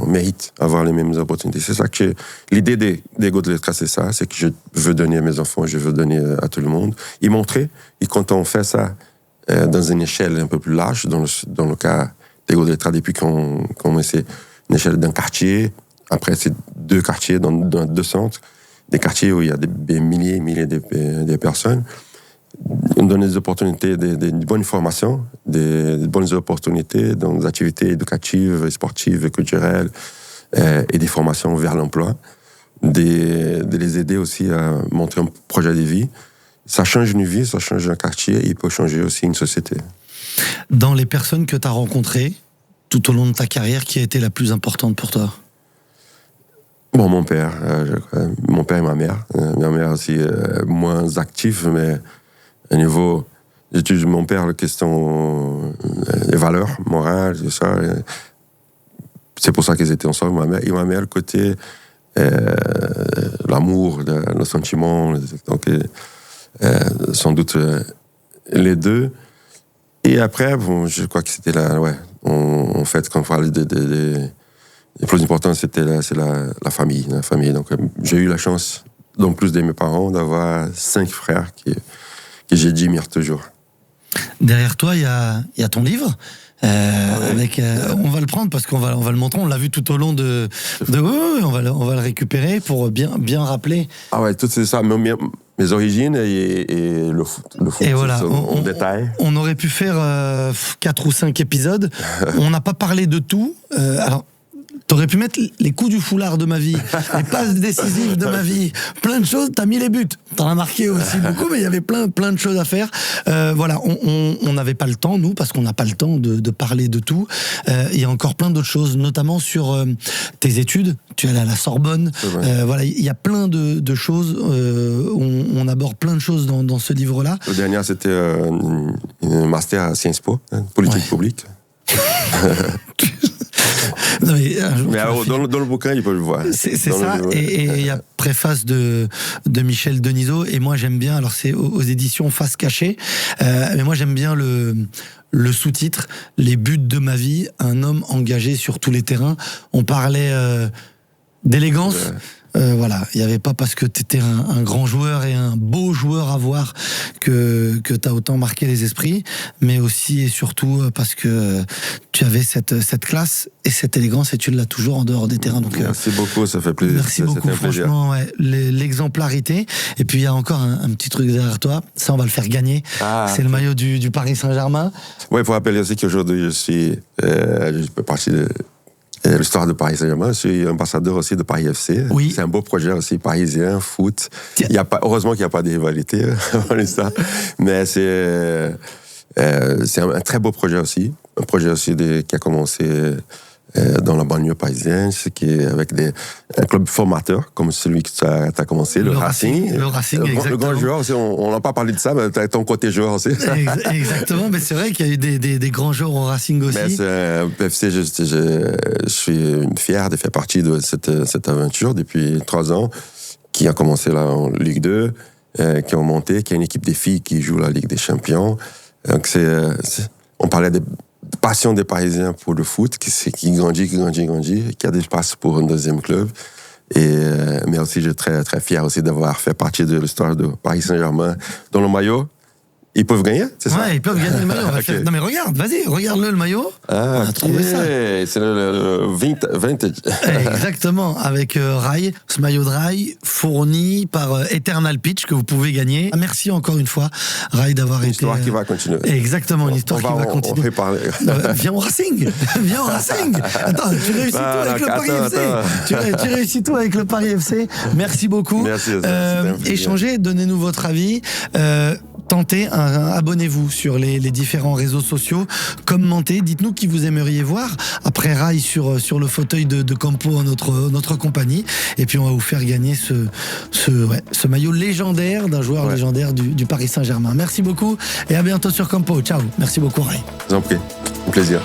méritent d'avoir les mêmes opportunités. C'est ça que l'idée des Godeletra, c'est ça. C'est que je veux donner à mes enfants, je veux donner à tout le monde. Et montrer. Et quand on fait ça dans une échelle un peu plus large, dans le cas des Godeletra, depuis qu'on essaie une échelle d'un quartier, après c'est 2 quartiers dans 2 centres, des quartiers où il y a des milliers et milliers de personnes. On donne des opportunités, des bonnes formations, des bonnes opportunités dans des activités éducatives, sportives, culturelles et des formations vers l'emploi. De les aider aussi à montrer un projet de vie. Ça change une vie, ça change un quartier, et il peut changer aussi une société. Dans les personnes que tu as rencontrées tout au long de ta carrière, qui a été la plus importante pour toi ? Bon, mon père et ma mère. Ma mère aussi moins active, mais au niveau j'étudie mon père, la question des valeurs morales, tout ça. C'est pour ça qu'ils étaient ensemble, ma mère, le côté l'amour, le sentiment, donc sans doute les deux. Et après, bon, je crois que c'était là, ouais. En fait, quand on parle le plus important, c'est la famille. Donc, j'ai eu la chance, donc plus de mes parents, d'avoir 5 frères que j'admire toujours. Derrière toi, il y a ton livre. On va le prendre parce qu'on va le montrer. On l'a vu tout au long on va le récupérer pour bien rappeler. Ah ouais, tout c'est ça. Mes origines et le foot. Et voilà, en détail. On aurait pu faire 4 ou 5 épisodes. On n'a pas parlé de tout. Alors, t'aurais pu mettre les coups du foulard de ma vie, les passes décisives de ma vie, plein de choses. T'as mis les buts, t'en as marqué aussi beaucoup, mais il y avait plein de choses à faire. Voilà, on n'avait pas le temps, nous, parce qu'on n'a pas le temps de parler de tout. Il y a encore plein d'autres choses, notamment sur tes études. Tu es allé à la Sorbonne. Voilà, il y a plein de choses. On aborde plein de choses dans ce livre-là. Le dernier, c'était un master à Sciences Po, politique publique. Non, mais alors, dans le bouquin, ils peuvent le voir. C'est ça, et il y a préface de Michel Denisot, et moi j'aime bien, alors c'est aux éditions Face Cachée, mais moi j'aime bien le sous-titre, Les buts de ma vie, un homme engagé sur tous les terrains. On parlait d'élégance. Voilà, il n'y avait pas parce que tu étais un grand joueur et un beau joueur à voir que tu as autant marqué les esprits, mais aussi et surtout parce que tu avais cette classe et cette élégance, et tu l'as toujours en dehors des terrains. Donc, merci beaucoup, ça fait plaisir. Merci beaucoup, franchement, ouais, l'exemplarité. Et puis il y a encore un petit truc derrière toi, ça on va le faire gagner. C'est le maillot du Paris Saint-Germain. Oui, il faut rappeler aussi qu'aujourd'hui je fais partie de l'histoire de Paris Saint-Germain. Je suis ambassadeur aussi de Paris FC. Oui. C'est un beau projet aussi, parisien, foot. Heureusement qu'il n'y a pas de rivalité dans l'histoire. Mais c'est un très beau projet aussi. Un projet aussi qui a commencé dans la banlieue parisienne, avec un club formateur, comme celui que tu as commencé, le Racing. Le Racing, exactement. Le grand joueur aussi, on n'a pas parlé de ça, mais tu as ton côté joueur aussi. Exactement, mais c'est vrai qu'il y a eu des grands joueurs au Racing aussi. Mais PFC, je suis fier de faire partie de cette aventure depuis 3 ans, qui a commencé là en Ligue 2, qui ont monté, qui a une équipe des filles qui joue la Ligue des Champions. Donc on parlait de passion des Parisiens pour le foot, qui grandit, qui a des places pour un deuxième club. Mais aussi, je suis très, très fier aussi d'avoir fait partie de l'histoire de Paris Saint-Germain dans le maillot. Ils peuvent gagner, c'est ça? Ouais, ils peuvent gagner le maillot. Okay. Non mais regarde, vas-y, regarde-le le maillot. On a trouvé ça. C'est le vintage. Exactement, avec Rai, ce maillot de Rai fourni par Eternal Pitch que vous pouvez gagner. Merci encore une fois, Rai, d'avoir été... Une histoire qui va continuer. Exactement, une histoire qui va continuer. On va parler. Viens au Racing. Attends, tu réussis tout avec le Paris FC. Tu réussis tout avec le Paris FC. Merci beaucoup. Merci. Échangez, donnez-nous votre avis. Tenter abonnez-vous sur les différents réseaux sociaux, commentez, dites-nous qui vous aimeriez voir après Rai sur le fauteuil de Campo en notre compagnie, et puis on va vous faire gagner ce maillot légendaire d'un joueur légendaire du Paris Saint-Germain. Merci beaucoup et à bientôt sur Campo. Ciao. Merci beaucoup Rai. Je vous en prie, un plaisir.